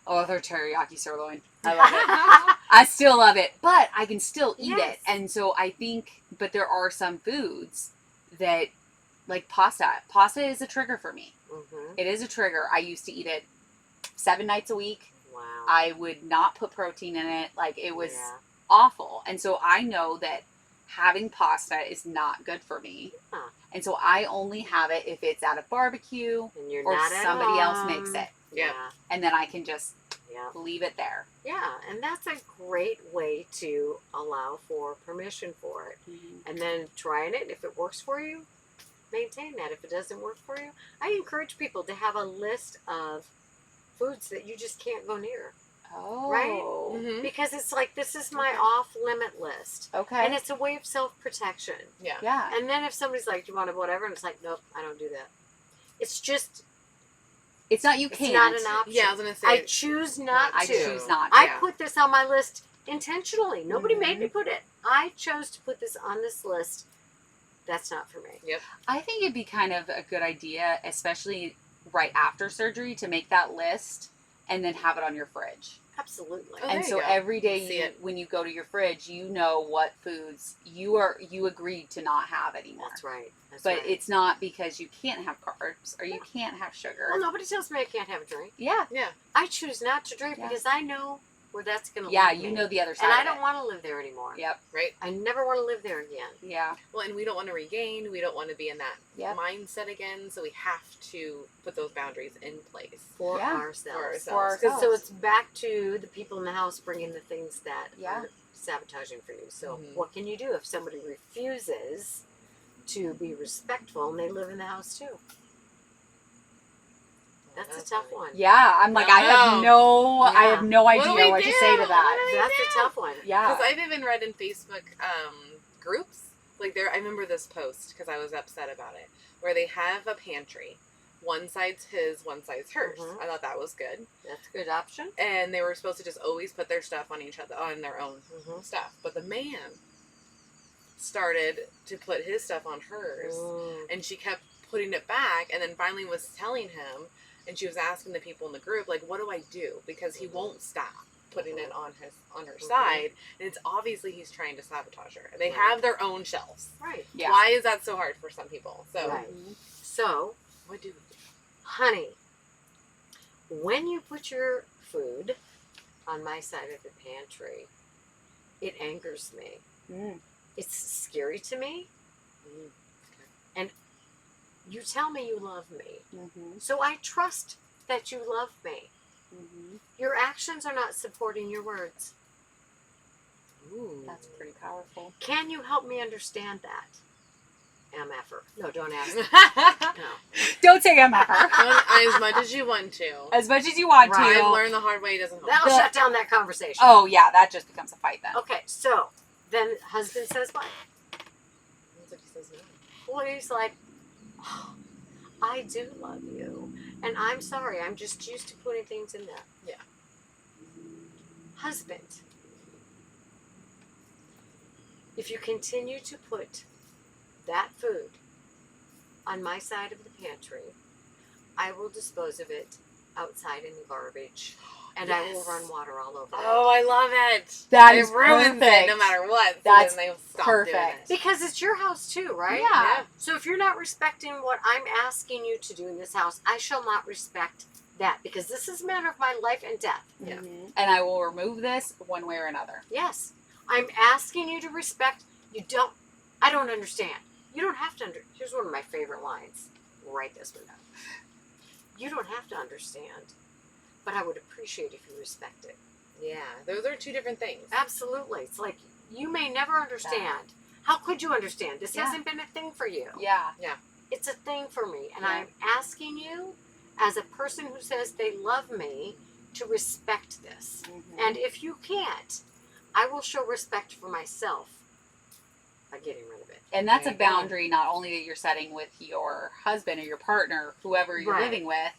Oh, their teriyaki sirloin. I love it. I still love it, but I can still eat Yes. it. And so I think, but there are some foods that, like pasta. Pasta is a trigger for me. Mm-hmm. It is a trigger. I used to eat it 7 nights a week. Wow. I would not put protein in it. Like, it was Yeah. awful. And so I know that having pasta is not good for me. Yeah. And so I only have it if it's at a barbecue And you're or not at somebody else home. makes it. Yeah. Yeah. And then I can just Yeah. leave it there. Yeah. And that's a great way to allow for permission for it. And then trying it. If it works for you, maintain that. If it doesn't work for you, I encourage people to have a list of foods that you just can't go near. Oh. Right? Mm-hmm. Because it's like, this is my Okay. off limit list. Okay. And it's a way of self protection. Yeah. yeah. And then if somebody's like, do you want to whatever? And it's like, nope, I don't do that. It's just, It's not you it's can't. not an option. Yeah, I was gonna say. I choose not I to. choose not I to. put this on my list intentionally. Nobody made Mm-hmm. me put it. I chose to put this on this list. That's not for me. I think it'd be kind of a good idea, especially right after surgery, to make that list and then have it on your fridge. Absolutely. Oh, And there so you go. every day See it. when you go to your fridge, you know what foods you agreed to not have anymore. That's right. That's But right. it's not because you can't have carbs or you can't have sugar. Well, nobody tells me I can't have a drink. Yeah. Yeah. I choose not to drink Yeah. because I know where that's going to Yeah, lead you me. know the other side And I of don't it. want to live there anymore. Yep. Right. I never want to live there again. Yeah. Well, and we don't want to regain. We don't want to be in that Yep. mindset again. So we have to put those boundaries in place For Yeah. ourselves. For ourselves. So it's back to the people in the house bringing the things that Yeah. are sabotaging for you. So Mhm. what can you do if somebody refuses to be respectful and they live in the house too? That's a tough one. Yeah. I'm like, I have no Yeah. idea do we what to do? say to What that. do we That's a tough one. Yeah. Because I've even read in Facebook groups, like I remember this post because I was upset about it, where they have a pantry. One side's his, one side's hers. Mhm. I thought that was good. That's a good option. And they were supposed to just always put their stuff on each other, on their own Mhm. stuff. But the man started to put his stuff on hers, and she kept putting it back, and then finally was telling him, and she was asking the people in the group, like, what do I do? Because he won't stop putting it on her side, and it's obviously he's trying to sabotage her. They have their own shelves. Right. Yeah. Why is that so hard for some people? So, Right. So, what do we do? honey, when you put your food on my side of the pantry, it angers me. Mm. It's scary to me. Mm. And you tell me you love me. Mm-hmm. So I trust that you love me. Mm-hmm. Your actions are not supporting your words. Ooh. That's pretty powerful. Can you help me understand that? MFer. No, don't ask. No. Don't say I'm ever. As much as you want to. As much as you want Right. I've to. learned the hard way it doesn't help. That'll shut down that conversation. Oh, yeah. That just becomes a fight then. Okay, so then husband says what? That's what he says no. Well, he's like, oh, I do love you. And I'm sorry, I'm just used to putting things in there. Yeah. Husband, if you continue to put that food on my side of the pantry, I will dispose of it outside in the garbage. And I will Yes. run water all over Oh, I love it. That it is ruins perfect. it no matter what. So That's then they'll stop perfect. doing it. it. Because it's your house too, right? Yeah. So if you're not respecting what I'm asking you to do in this house, I shall not respect that. Because this is a matter of my life and death. Yeah. Mhm. And I will remove this one way or another. Yes. I'm asking you to respect. I don't understand. You don't have to here's one of my favorite lines. Write this one down. You don't have to understand, but I would appreciate if you respect it. Yeah, those are two different things. Absolutely. It's like, you may never understand. How could you understand? This Yeah. hasn't been a thing for you. Yeah. It's a thing for me. And Yeah. I'm asking you, as a person who says they love me, to respect this. Mhm. And if you can't, I will show respect for myself by getting rid of it. And that's There a you go. boundary not only that you're setting with your husband or your partner, whoever you're Right. living with,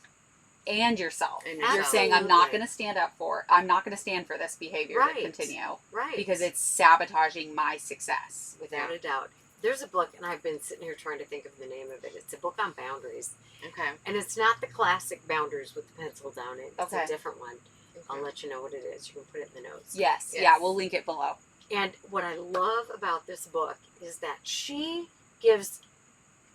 and yourself. And You're yourself. saying, I'm not Absolutely. going to stand for this behavior Right. to continue Right. because it's sabotaging my success. Without a doubt. There's a book, and I've been sitting here trying to think of the name of it. It's a book on boundaries. Okay. And it's not the classic boundaries with the pencil down it. It's Okay. a different one. I'll Okay. let you know what it is. You can put it in the notes. Yes. Yes. Yeah, we'll link it below. And what I love about this book is that she gives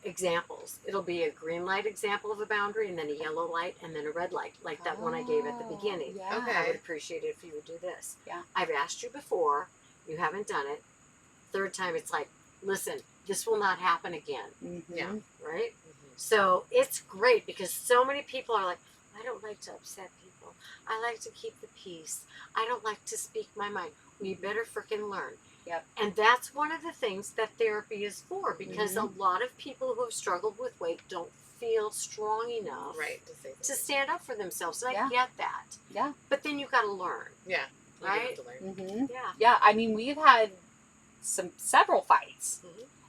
examples. It'll be a green light example of a boundary, and then a yellow light, and then a red light, like that one I gave at the Oh, beginning. Yeah. Okay. I would appreciate it if you would do this. Yeah. I've asked you before. You haven't done it. Third time, it's like, listen, this will not happen again. Mhm. Yeah. Right? Mhm. So it's great because so many people are like, I don't like to upset people. I like to keep the peace. I don't like to speak my mind. We better frickin' learn. Yep. And that's one of the things that therapy is for, because Mm-hmm. a lot of people who have struggled with weight don't feel strong enough Right. To say to something. stand up for themselves. And Yeah. I get that. Yeah. But then you got to learn. Yeah. You do Right? have to learn. Mhm. Yeah. Yeah. I mean, we've had several fights,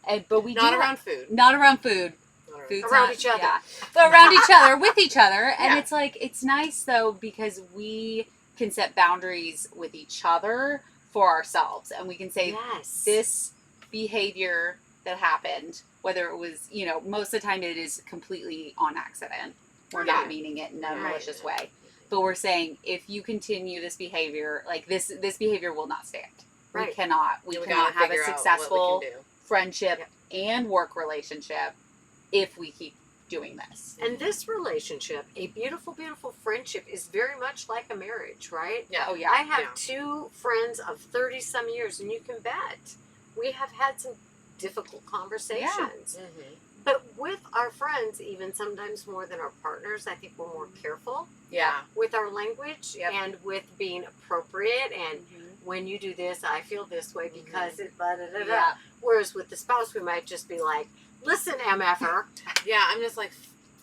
Mhm. but we Not do around food. not around food. Not around Food's Around not- each other. Yeah. But around each other, with each other. And Yeah. it's like, it's nice though, because we can set boundaries with each other for ourselves. And we can say, Yes. this behavior that happened, whether it was, most of the time it is completely on accident. We're not Right. meaning it in a Right. malicious way. But we're saying if you continue this behavior, like this behavior will not stand. Right. We cannot gotta have a figure out what we successful can do. friendship Yep. and work relationship if we keep doing this. And this relationship, a beautiful, beautiful friendship, is very much like a marriage, right? Yeah. Oh yeah. I have two friends of 30 some years, and you can bet we have had some difficult conversations. Mm-hmm. But with our friends, even sometimes more than our partners, I think we're more careful Yeah. with our language Yep. and with being appropriate. And Mhm. when you do this, I feel this way because it blah, da, da, da. Yeah. Whereas with the spouse, we might just be like, listen, MFer. Yeah, I'm just like,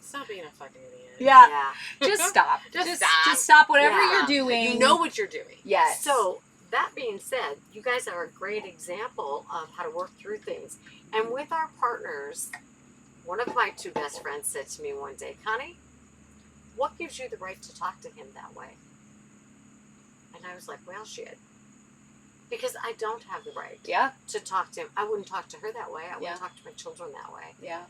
stop being a fucking idiot. Yeah. Just stop. Just Just stop whatever Yeah. you're doing. You know what you're doing. Yes. So, that being said, you guys are a great example of how to work through things. And with our partners, one of my two best friends said to me one day, Connie, what gives you the right to talk to him that way? And I was like, well, shit. Because I don't have the right Yeah. to talk to him. I wouldn't talk to her that way. I wouldn't Yeah. talk to my children that way. Yeah.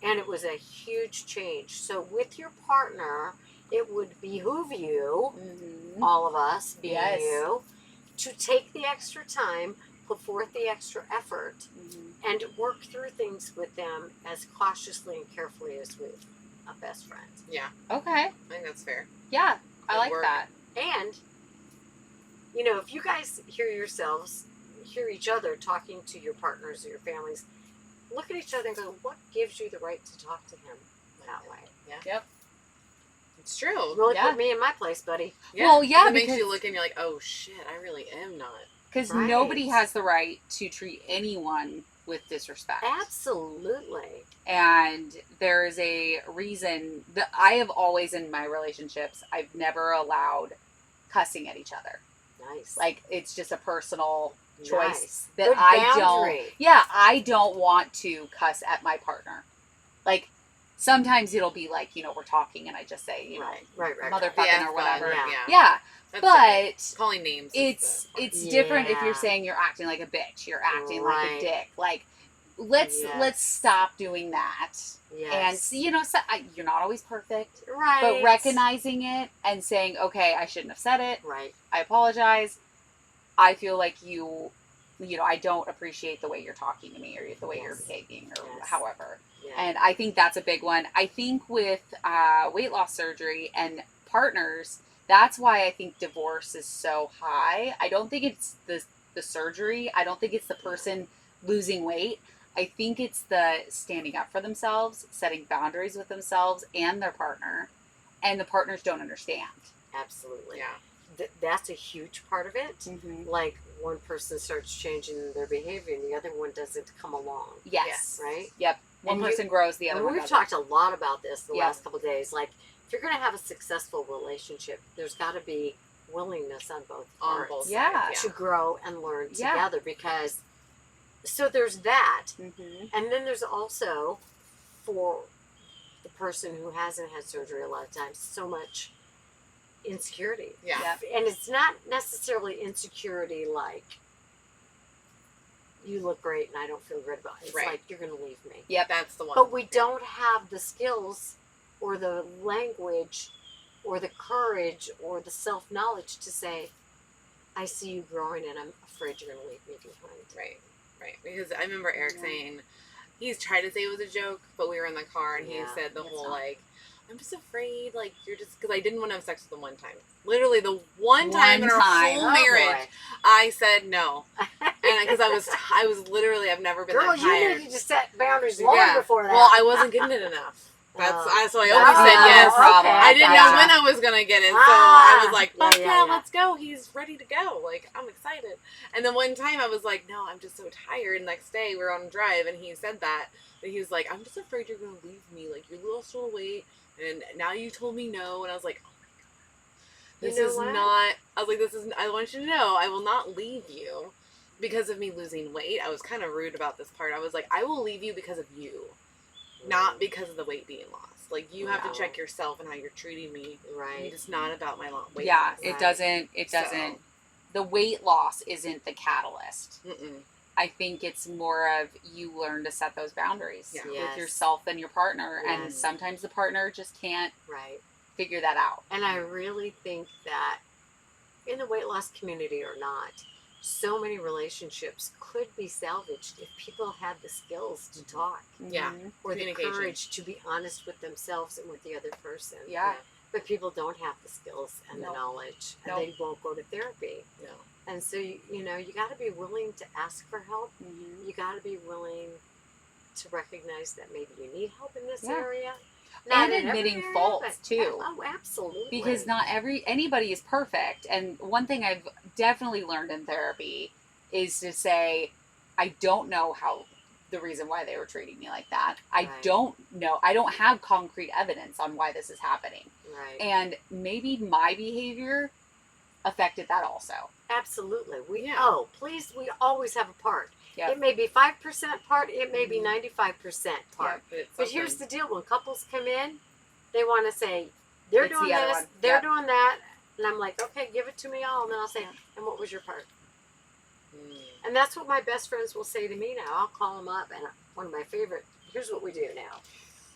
And it was a huge change. So with your partner, it would behoove you, Mm-hmm. all of us being Yes. you, to take the extra time, put forth the extra effort, and work through things with them as cautiously and carefully as with a best friend. Yeah, Okay. I think that's fair. Yeah. I Good like work. that. And, you know, if you guys hear each other talking to your partners or your families, look at each other and go, what gives you the right to talk to him that way? Yep. It's true. Really Yeah. put me in my place, buddy. Yeah. Well, yeah, 'Cause it makes because- you look and you're like, oh shit, I really am not. Because Right. nobody has the right to treat anyone with disrespect. Absolutely. And there's a reason that I have always in my relationships, I've never allowed cussing at each other. Nice. Like it's just a personal choice Nice. that Good I boundary. don't. Yeah, I don't want to cuss at my partner. Like sometimes it'll be like, you know, we're talking and I just say, you know, Right. motherfucking Yeah, or whatever. Yeah. Yeah. That's But calling names. it's is different if Yeah. you're saying you're acting like a bitch, you're acting like Right. a dick. Like let's Yes. stop doing that. Yes. And you know, you're not always perfect, right. but recognizing it and saying, okay, I shouldn't have said it. Right. I apologize. I feel like you know, I don't appreciate the way you're talking to me or the way you're Yes. behaving or Yes. however. Yeah. And I think that's a big one. I think with weight loss surgery and partners, that's why I think divorce is so high. I don't think it's the surgery. I don't think it's the person losing weight. I think it's the standing up for themselves, setting boundaries with themselves and their partner, and the partners don't understand. Absolutely. Yeah. That's a huge part of it. Mm-hmm. Like one person starts changing their behavior and the other one doesn't come along. Yes. Right? Yep. One And person grows, the other And one we've doesn't. talked a lot about this the Yeah. last couple of days. Like, if you're going to have a successful relationship, there's got to be willingness on both on parts both Yeah. sides. to grow and learn Yeah. together. Because, so there's that. Mm-hmm. And then there's also, for the person who hasn't had surgery a lot of times, so much insecurity. Yeah. Yep. And it's not necessarily insecurity like, you look great and I don't feel good about it. It's Right. like, you're going to leave me. Yep. That's the one. But we don't have the skills or the language or the courage or the self-knowledge to say, I see you growing and I'm afraid you're going to leave me behind. Right. Because I remember Eric Yeah. saying, he's tried to say it was a joke, but we were in the car and Yeah, he said the it's whole not. like, I'm just afraid, like you're just because I didn't want to have sex with him one time. Literally the one time in our whole Oh, marriage, boy. I said no, and because I was literally I've never been Girl, that you tired. needed to set boundaries long Yeah. before that. Well, I wasn't getting it enough. That's Oh. so I Oh, always said yes. problem. I didn't Yeah. know when I was gonna get it, so Ah. I was like, Yeah, "Fuck yeah, yeah, yeah. let's go! He's ready to go! Like I'm excited." And then one time I was like, "No, I'm just so tired." And next day we were on a drive, and he said that he was like, "I'm just afraid you're gonna leave me. Like you lost all the weight, and now you told me no." And I was like, "Oh my god, this You know is what? not." I was like, "This is." I want you to know, I will not leave you because of me losing weight. I was kind of rude about this part. I was like, "I will leave you because of you, not because of the weight being lost. Like you have Wow. to check yourself and how you're treating me. Right. It's not about my weight Yeah, loss." it Right. doesn't. It So- doesn't. The weight loss isn't the catalyst. Mm-mm. I think it's more of you learn to set those boundaries Yeah. Yes. with yourself and your partner, and Yes. sometimes the partner just can't Right. figure that out. And I really think that in the weight loss community or not, so many relationships could be salvaged if people had the skills to talk. Yeah. Or the Communication. courage to be honest with themselves and with the other person. Yeah. But people don't have the skills and the knowledge, and they won't go to therapy. No. And so, you know, you got to be willing to ask for help. You got to be willing to recognize that maybe you need help in this area. Not And in every admitting area, faults but- too. Oh, absolutely. Because not anybody is perfect. And one thing I've definitely learned in therapy is to say, I don't know the reason why they were treating me like that. I don't know. I don't have concrete evidence on why this is happening. Right. And maybe my behavior affected that also. Absolutely. We always have a part. Yep. It may be 5% part, it may be 95% part. But here's something. the deal, when couples come in, they want to say, they're It's doing the other this, one. they're Yep. doing that, and I'm like, okay, give it to me all, and then I'll say, and what was your part? And that's what my best friends will say to me now. I'll call them up, and one of my favorite, here's what we do now.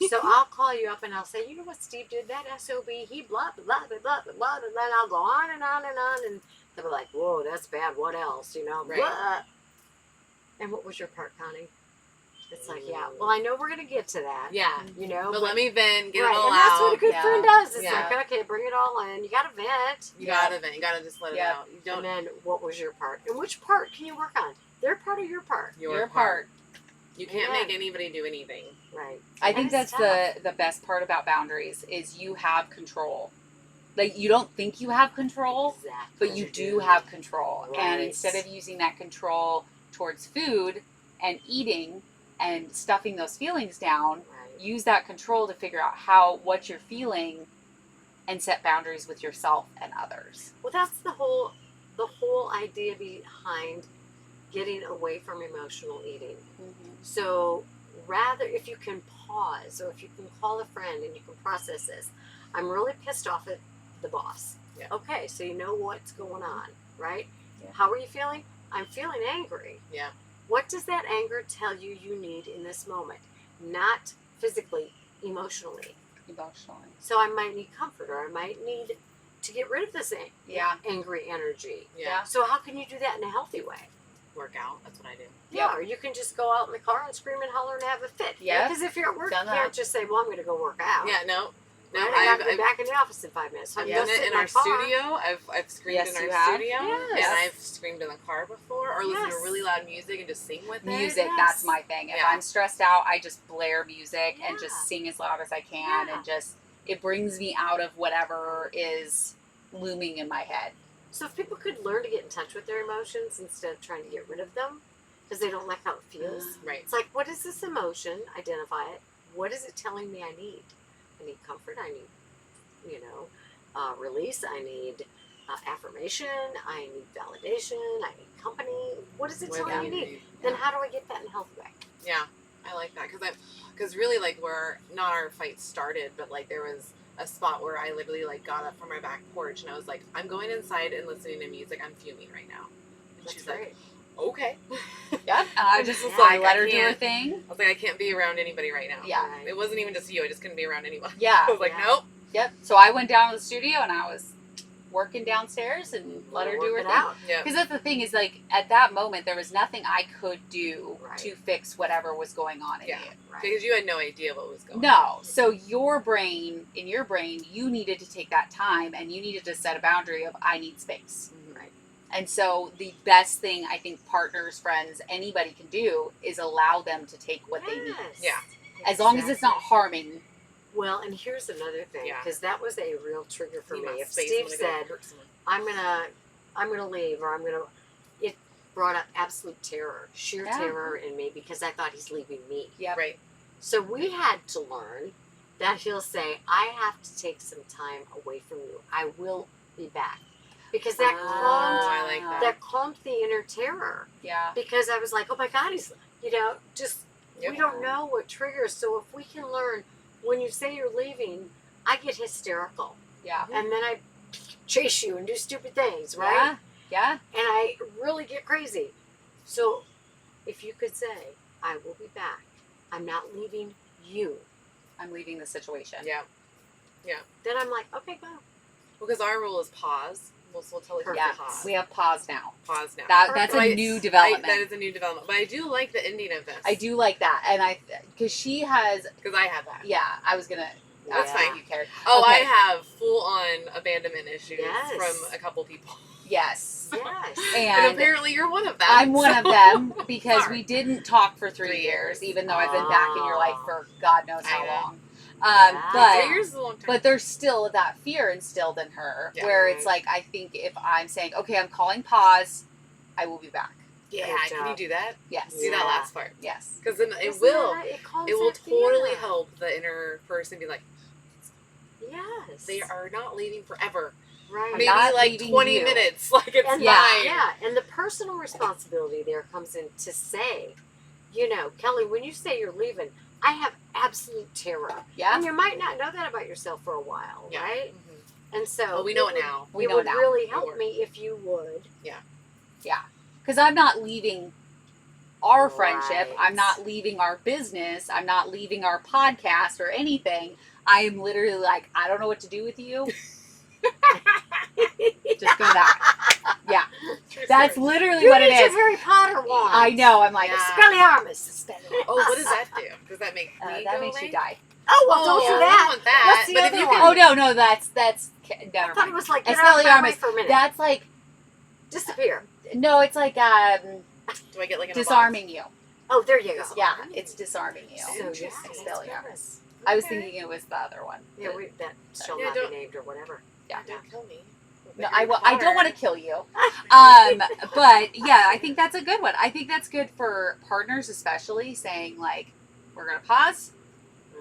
So I'll call you up and I'll say, you know what Steve did? That SOB, he blah, blah, blah, blah, blah, blah, blah, and then I'll go on and on and on, and they'll be like, whoa, that's bad, what else, you know? Right. Blah. And what was your part, Connie? It's like, yeah, well, I know we're going to get to that. Yeah. You know? But let me vent, get right, it all and that's out. what a good Yeah. friend does. It's Yeah. like, okay, bring it all in. You got to vent. You gotta vent. You gotta just let it Yeah. out. You don't. And then what was your part? And which part can you work on? Their part or your part? Your part. You can't Yeah. make anybody do anything. Right. I And think it's that's tough. the best part about boundaries is you have control. Like, you don't think you have control, Exactly. but you do have control. And Right. instead of using that control towards food and eating and stuffing those feelings down, Right. use that control to figure out what you're feeling and set boundaries with yourself and others. Well, that's the whole idea behind getting away from emotional eating. So rather, if you can pause, or if you can call a friend and you can process this, I'm really pissed off at the boss. Yeah. Okay, so you know what's going on, right? Yeah. How are you feeling? I'm feeling angry. Yeah. What does that anger tell you you need in this moment? Not physically, emotionally. Emotionally. So I might need comfort, or I might need to get rid of this Yeah. angry energy. Yeah. So how can you do that in a healthy way? Work out. That's what I do. Yeah, or you can just go out in the car and scream and holler and have a fit. Yeah. Because if you're at work, Done you can't that. just say, well, I'm going to go work out. Yeah. No. No. Right? I got to be I've back in the office in 5 minutes. So I'm done gonna it sit in my our car. studio. I've screamed Yes, in our you have. studio, Yes. and I've screamed in the car before, or listen to Yes. really loud music and just sing with it. Music, Yes. that's my thing. If Yeah. I'm stressed out, I just blare music and Yeah. just sing as loud as I can, Yeah. and just it brings me out of whatever is looming in my head. So if people could learn to get in touch with their emotions instead of trying to get rid of them, because they don't like how it feels. Right. It's like, what is this emotion? Identify it. What is it telling me I need? I need comfort. I need, release. I need affirmation. I need validation. I need company. What is it What telling do you you need? need? Then how do I get that in a healthy way? Yeah, I like that because really, like, where not our fight started, but like there was a spot where I literally like got up from my back porch and I was like, I'm going inside and listening to music. I'm fuming right now. And That's she's right. like, okay. Yep. And I just Yeah. I let her do her can't- thing. I was like, I can't be around anybody right now. Yeah. Right. It wasn't even just you. I just couldn't be around anyone. Yeah. I was like, Yeah. nope. Yep. So I went down to the studio and I was working downstairs and let her do her Work it thing. out. Yeah. Because that's the thing is, like, at that moment there was nothing I could do Right. to fix whatever was going on in Yeah. you. Right. Because you had no idea what was going on. No. So in your brain, you needed to take that time and you needed to set a boundary of I need space. Right. And so the best thing I think partners, friends, anybody can do is allow them to take what they need. Yes. Yeah. As long as it's not Exactly. harming. Well, and here's another thing, Yeah. because that was a real trigger for You me. must If space Steve when I go said, hurt someone. I'm gonna leave, or it brought up absolute terror, sheer Yeah. terror in me, because I thought he's leaving me. Yep. Right. So we had to learn that he'll say, I have to take some time away from you. I will be back. Because that Oh, calmed I like that. that calmed the inner terror. Yeah. Because I was like, oh my God, he's, just, Yep. we don't know what triggers. So if we can learn, when you say you're leaving, I get hysterical. Yeah. And then I chase you and do stupid things, right? Yeah. Yeah. And I really get crazy. So if you could say, I will be back. I'm not leaving you. I'm leaving the situation. Yeah. Yeah. then I'm like, okay, go. Because our rule is pause. We'll tell you Yeah, to pause. we have pause now. Pause now. That's But a new development. that is a new development. But I do like the ending of this. I do like that, and because she has. Because I have that. Yeah, I was gonna. That's ask fine. if you cared. Oh, Okay. I have full-on abandonment issues Yes. from a couple people. Yes. Yes. And apparently you're one of them. I'm one of them because Sorry. we didn't talk for 3 3 years, years. even though I've been back in your life for God knows how I know. long. Yeah. 3 years is a long time. But there's still that fear instilled in her, Yeah. where it's like, I think if I'm saying, okay, I'm calling pause, I will be back. yeah, Good can you job. do that? Yes. Do that Yeah. last part. Yes. Because then it Isn't will. that- calms It will that fear. totally help the inner person be like, Yes. they are not leaving forever. right. Maybe not like leaving 20 you. minutes. Like it's And fine. yeah, and the personal responsibility there comes in to say, Kelly, when you say you're leaving, I have absolute terror. Yeah. And you might not know that about yourself for a while, Yeah. right? Mhm. And so Well, we know it now. We it know would now. really We help were. me if you would. Because I'm not leaving our friendship. Right. I'm not leaving our business. I'm not leaving our podcast or anything. I am literally like, I don't know what to do with you. Just go back. Yeah. True That's story. literally You what it need your is. Harry Potter wand. I know. I'm like, Yeah. Expelliarmus. Oh, what does that do? Does that make me that go makes away? you die. Oh, well, don't Oh, do I that. want that. What's the But if other you one? can- Oh no, that's I never thought it mind. was like, get out of my way Expelliarmus. for a minute. That's like Disappear. no, it's like Do I get like in a disarming you. Oh, there you go. Yeah, it's disarming you. So, yeah, Expelliarmus. I was Okay. thinking it was the other one. Yeah, that shall Yeah, not be don't- named or whatever. Yeah. Don't kill me. No, I don't want to kill you. But yeah, I think that's a good one. I think that's good for partners, especially saying like, we're gonna pause.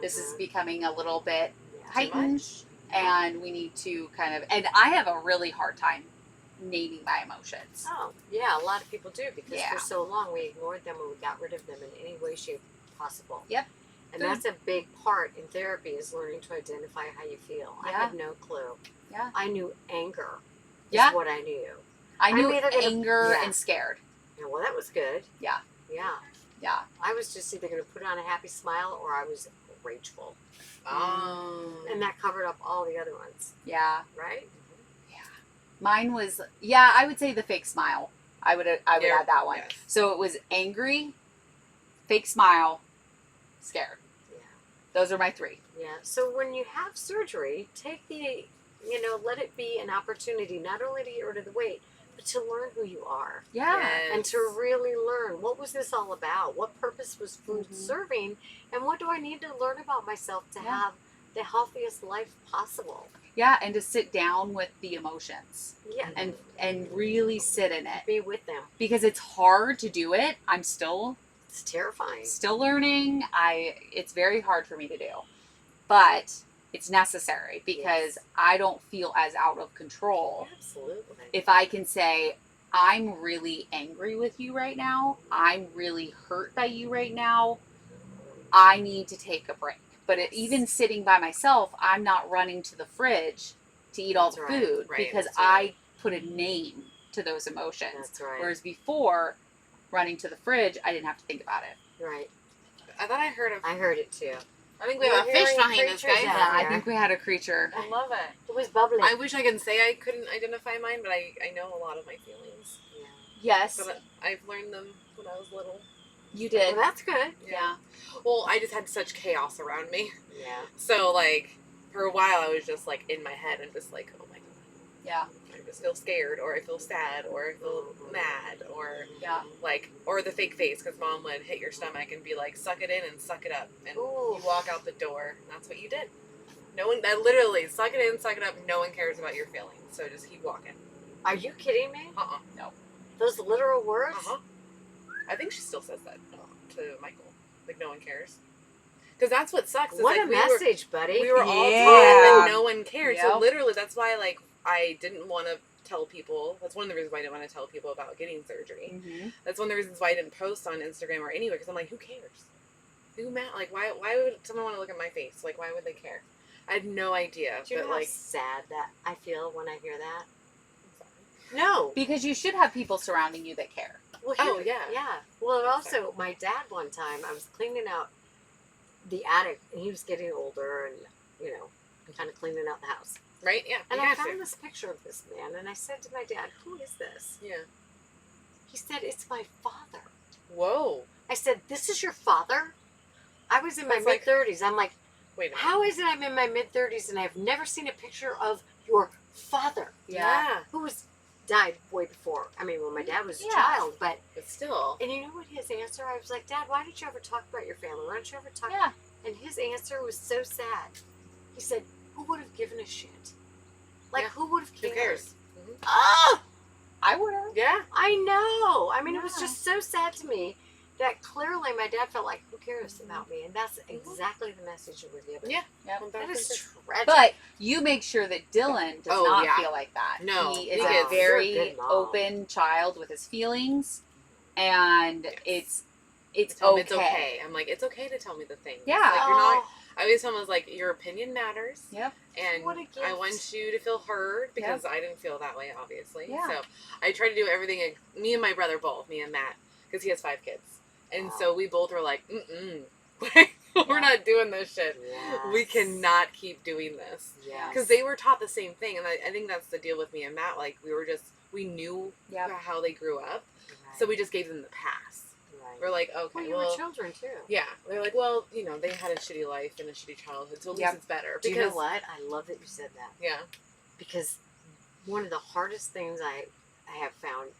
This is becoming a little bit heightened, and we need to kind of. And I have a really hard time naming my emotions. Oh, yeah, a lot of people do because Yeah. for so long we ignored them or we got rid of them in any way, shape possible. Yep. And Good. that's a big part in therapy is learning to identify how you feel. I Yeah. had no clue. Yeah. I knew anger is Yeah. what I knew. I knew I'm either gonna- anger yeah. and scared. Yeah, well, that was good. Yeah. Yeah. Yeah. I was just either going to put on a happy smile or I was rageful. And that covered up all the other ones, Yeah. right? Mine was I would say the fake smile. I would Yeah. add that one. Yes. So it was angry, fake smile, scared. Yeah. Those are my three. Yeah. So when you have surgery, take let it be an opportunity not only to get rid of the weight, but to learn who you are. Yeah. And to really learn what was this all about? What purpose was food Mhm. serving? And what do I need to learn about myself to Yeah. have the healthiest life possible? Yeah, and to sit down with the emotions Yeah. and really sit in it, Be with them. because it's hard to do it. I'm still It's terrifying. learning. It's very hard for me to do. But it's necessary because I don't feel as out of control Absolutely. if I can say, I'm really angry with you right now. I'm really hurt by you right now. I need to take a break. But even sitting by myself, I'm not running to the fridge to eat all That's the right. food Right, because that's right. I put a name to those emotions. That's right. Whereas before, running to the fridge, I didn't have to think about it. Right. I thought I heard of. I heard it too. I think we have a We're fish hearing behind us, creatures guys. out Yeah, I there. think we had a creature. I love it. It was bubbly. I wish I could say I couldn't identify mine, but I know a lot of my feelings. Yeah. Yes, But I've learned them when I was little. you Well, did. that's good. Yeah. Well, I just had such chaos around me. Yeah. So, like, for a while, I was just, like, in my head and just like, oh my God. Yeah. I just feel scared, or I feel sad, or I feel mad, or, Yeah. like, or the fake face, because Mom would hit your stomach and be like, suck it in and suck it up. And Ooh. you walk out the door, and that's what you did. No one, that literally, suck it in, suck it up, no one cares about your feelings. So just keep walking. Are you kidding me? No. Those literal words? I think she still says that to Michael. Like, no one cares. Because that's what sucks. Is What like, a message, buddy. We were all Yeah. taught that no one cared. So Yep. literally, that's why, like, I didn't want to tell people. That's one of the reasons why I didn't want to tell people about getting surgery. Mm-hmm. That's one of the reasons why I didn't post on Instagram or anywhere. Because I'm like, who cares? Like, why would someone want to look at my face? Like, why would they care? I had no idea. Do you but, know how like, sad that I feel when I hear that? I'm sorry. No. Because you should have people surrounding you that care. Well, Oh, here- yeah. Yeah. Well, and also, my dad one time, I was cleaning out the attic, and he was getting older, and, kind of cleaning out the house. Right? Yeah. And you I have to. found this picture of this man, and I said to my dad, "Who is this?" Yeah. He said, "It's my father." Whoa. I said, "This is your father?" I was in my That's like- mid-30s. I'm like, Wait a minute. how is it I'm in my mid-30s and I've never seen a picture of your father, Yeah. who died way before? I mean, when my dad was a Yeah. child, but But still. and you know what his answer? I was like, "Dad, why did you ever talk about your family? Why don't you ever talk?" Yeah. And his answer was so sad. He said, "Who would have given a shit? Like, Yeah. who would have Who cared?" cares? Oh, I would have. Yeah. I know. I mean, it was Yeah. just so sad to me that clearly my dad felt like, "Who cares about me?" And that's exactly the message you were given. Yeah. Yep. That is tragic. But you make sure that Dylan does Oh, not yeah. feel like that. No, He he is gets- a very You're a good mom. open child with his feelings, and Yes. it's Tell okay. me it's okay. I'm like, it's okay to tell me the things. Yeah. Like, you're not. Oh, I always tell them, like, your opinion matters. Yep. And What a gift. I want you to feel heard because I didn't feel that way, obviously. Yeah. So I try to do everything. Me and my brother both, me and Matt, because he has 5 kids, and Wow. so we both were like, we're Yeah. not doing this shit. yes. We cannot keep doing this Yes. because they were taught the same thing, and I think that's the deal with me and Matt. Like, we knew Yep. how they grew up, Right. so we just gave them the pass. Right. We're like, okay, Well, you well, were children too. yeah. They're like, well, you know, they had a shitty life and a shitty childhood, so at least Yep. it's better. Do Because you know what? I love that you said that, yeah, because one of the hardest things I have found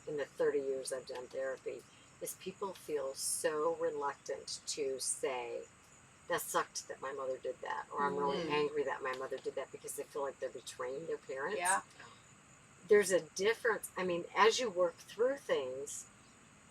in the 30 years I've done therapy is people feel so reluctant to say, "That sucked that my mother did that," or "I'm really Mhm. angry that my mother did that," because they feel like they're betraying their parents. Yeah. There's a difference. I mean, as you work through things,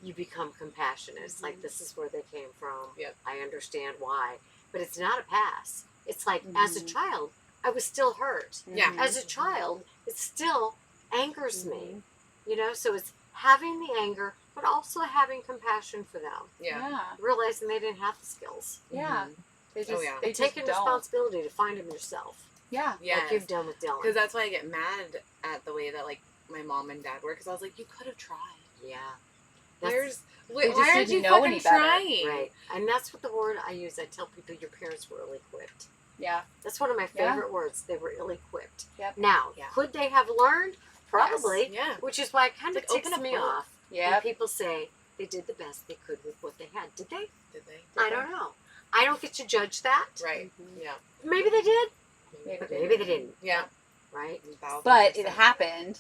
you become compassionate. It's like, this is where they came from. Yep. I understand why. But it's not a pass. It's like, as a Mhm. child, I was still hurt. Yeah. As a child, it still angers me. Mhm. You know, so it's having the anger, but also having compassion for them. yeah. Yeah. Realizing they didn't have the skills. Yeah. Mhm. They just, Oh, yeah. they And just taking don't. responsibility to find them yourself. Yeah. Yeah. Like you've done with Dylan. Because that's why I get mad at the way that, like, my mom and dad were. Because I was like, you could have tried. Yeah. Where's They why just aren't didn't you know fucking any better. trying? Right. And that's what the word I use. I tell people your parents were ill-equipped. Yeah. That's one of my Yeah. favorite words. They were ill-equipped. Yep. Now, Yeah. could they have learned? Probably. Yeah. Which is why it kind of It's like, ticks open a me book. off when Yep. people say they did the best they could with what they had. Did they? Did they? I don't know. I don't get to judge that. Right. Mhm. Yeah. Maybe they did, Maybe but they maybe they didn't. Yeah. Right? 1000%. But it happened,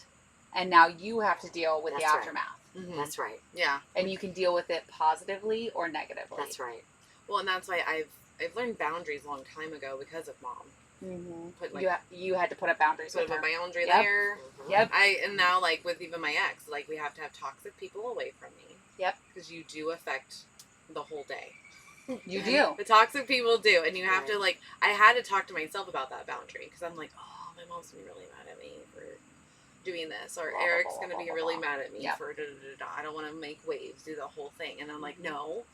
and now you have to deal with the That's right. aftermath. Mhm. That's right. Yeah. And you can deal with it positively or negatively. That's right. Well, and that's why I've learned boundaries a long time ago because of mom. Mm-hmm. Put like You had to put up boundaries put with a her. boundary Yep. there. Mhm. Yep. And now, like, with even my ex, like, we have to have toxic people away from me. Yep. Because you do affect the whole day. You do. The toxic people do, and you have to, Right. like, I had to talk to myself about that boundary because I'm like, oh, my mom's gonna be really mad at me for doing this, or Blah, blah, Eric's blah, gonna blah, be blah, really blah. mad at me Yep. for da da da da. I don't want to make waves, do the whole thing, and I'm like, Mhm. no,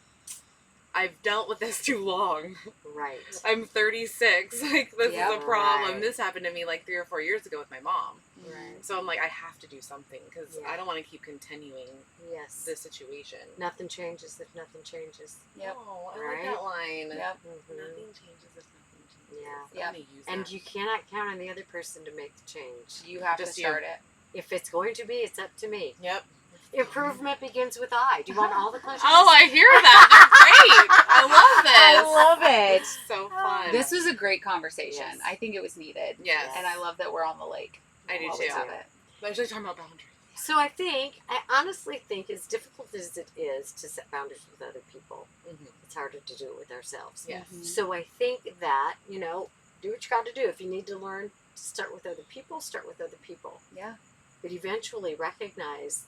I've dealt with this too long. Right. I'm 36. Like, this Yep. is a problem. Right. This happened to me like 3 or 4 years ago with my mom. Right. So I'm like, I have to do something because Yeah. I don't want to keep continuing Yes. this situation. Nothing changes if nothing changes. Yep. Oh, I Right? like that line. Yep. Mhm. Nothing changes if nothing changes. Yeah. I'm Yep. gonna use And that. you cannot count on the other person to make the change. You have Just to you. start it. If it's going to be, it's up to me. Yep. Improvement begins with I. Do you want all the clinches? Oh, I hear that. They're great. I love this. I love it. It's so fun. This was a great conversation. Yes. I think it was needed. Yes. And I love that we're on the lake. I do We'll too. always have it. But I was just talking about boundaries. So I honestly think, as difficult as it is to set boundaries with other people, Mm-hmm. it's harder to do it with ourselves. Yes. Mhm. So I think that, do what you got to do. If you need to learn to start with other people, start with other people. Yeah. But eventually recognize,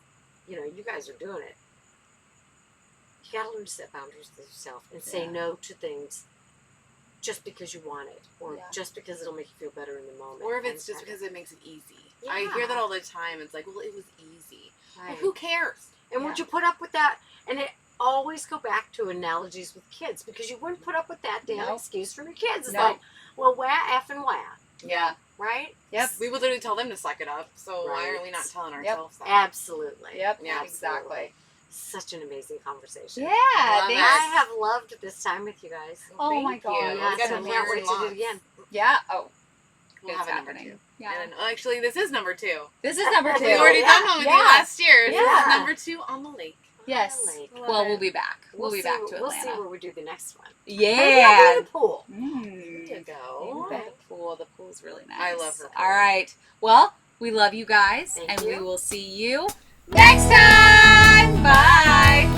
you guys are doing it. You got to learn to set boundaries with yourself and say Yeah. no to things just because you want it, or Yeah. just because it'll make you feel better in the moment. Or if it's And just because it makes it easy. Yeah. I hear that all the time. It's like, well, it was easy. Well, Right. who cares? And would you put up with that? And it always go back to analogies with kids, because you wouldn't put up with that damn No. excuse from your kids. It's No. like, well, wah, F and wah, Yeah. right? Yep. We would literally tell them to suck it up. So why Right. aren't we not telling Yep. ourselves that? Absolutely. Yep. Yeah. Exactly. Such an amazing conversation. Yeah. Love Thanks. it. I have loved this time with you guys. Oh Thank my you. God. We Yes, gotta I can't wait learn to do it lots. again. Yeah. Oh, We'll it's have a number happening. 2. Yeah. And then, actually, this is number 2. This is number 2. We already done one with you last year. So Yeah. this is number 2 on the lake. Yes. Lake. Well, we'll be back. We'll be see, back to Atlanta. We'll see where we do the next one. Yeah. Maybe the pool. There you go. The pool. The pool's really nice. I love her pool. All right. Well, we love you guys, Thank and you. we will see you next time. Bye.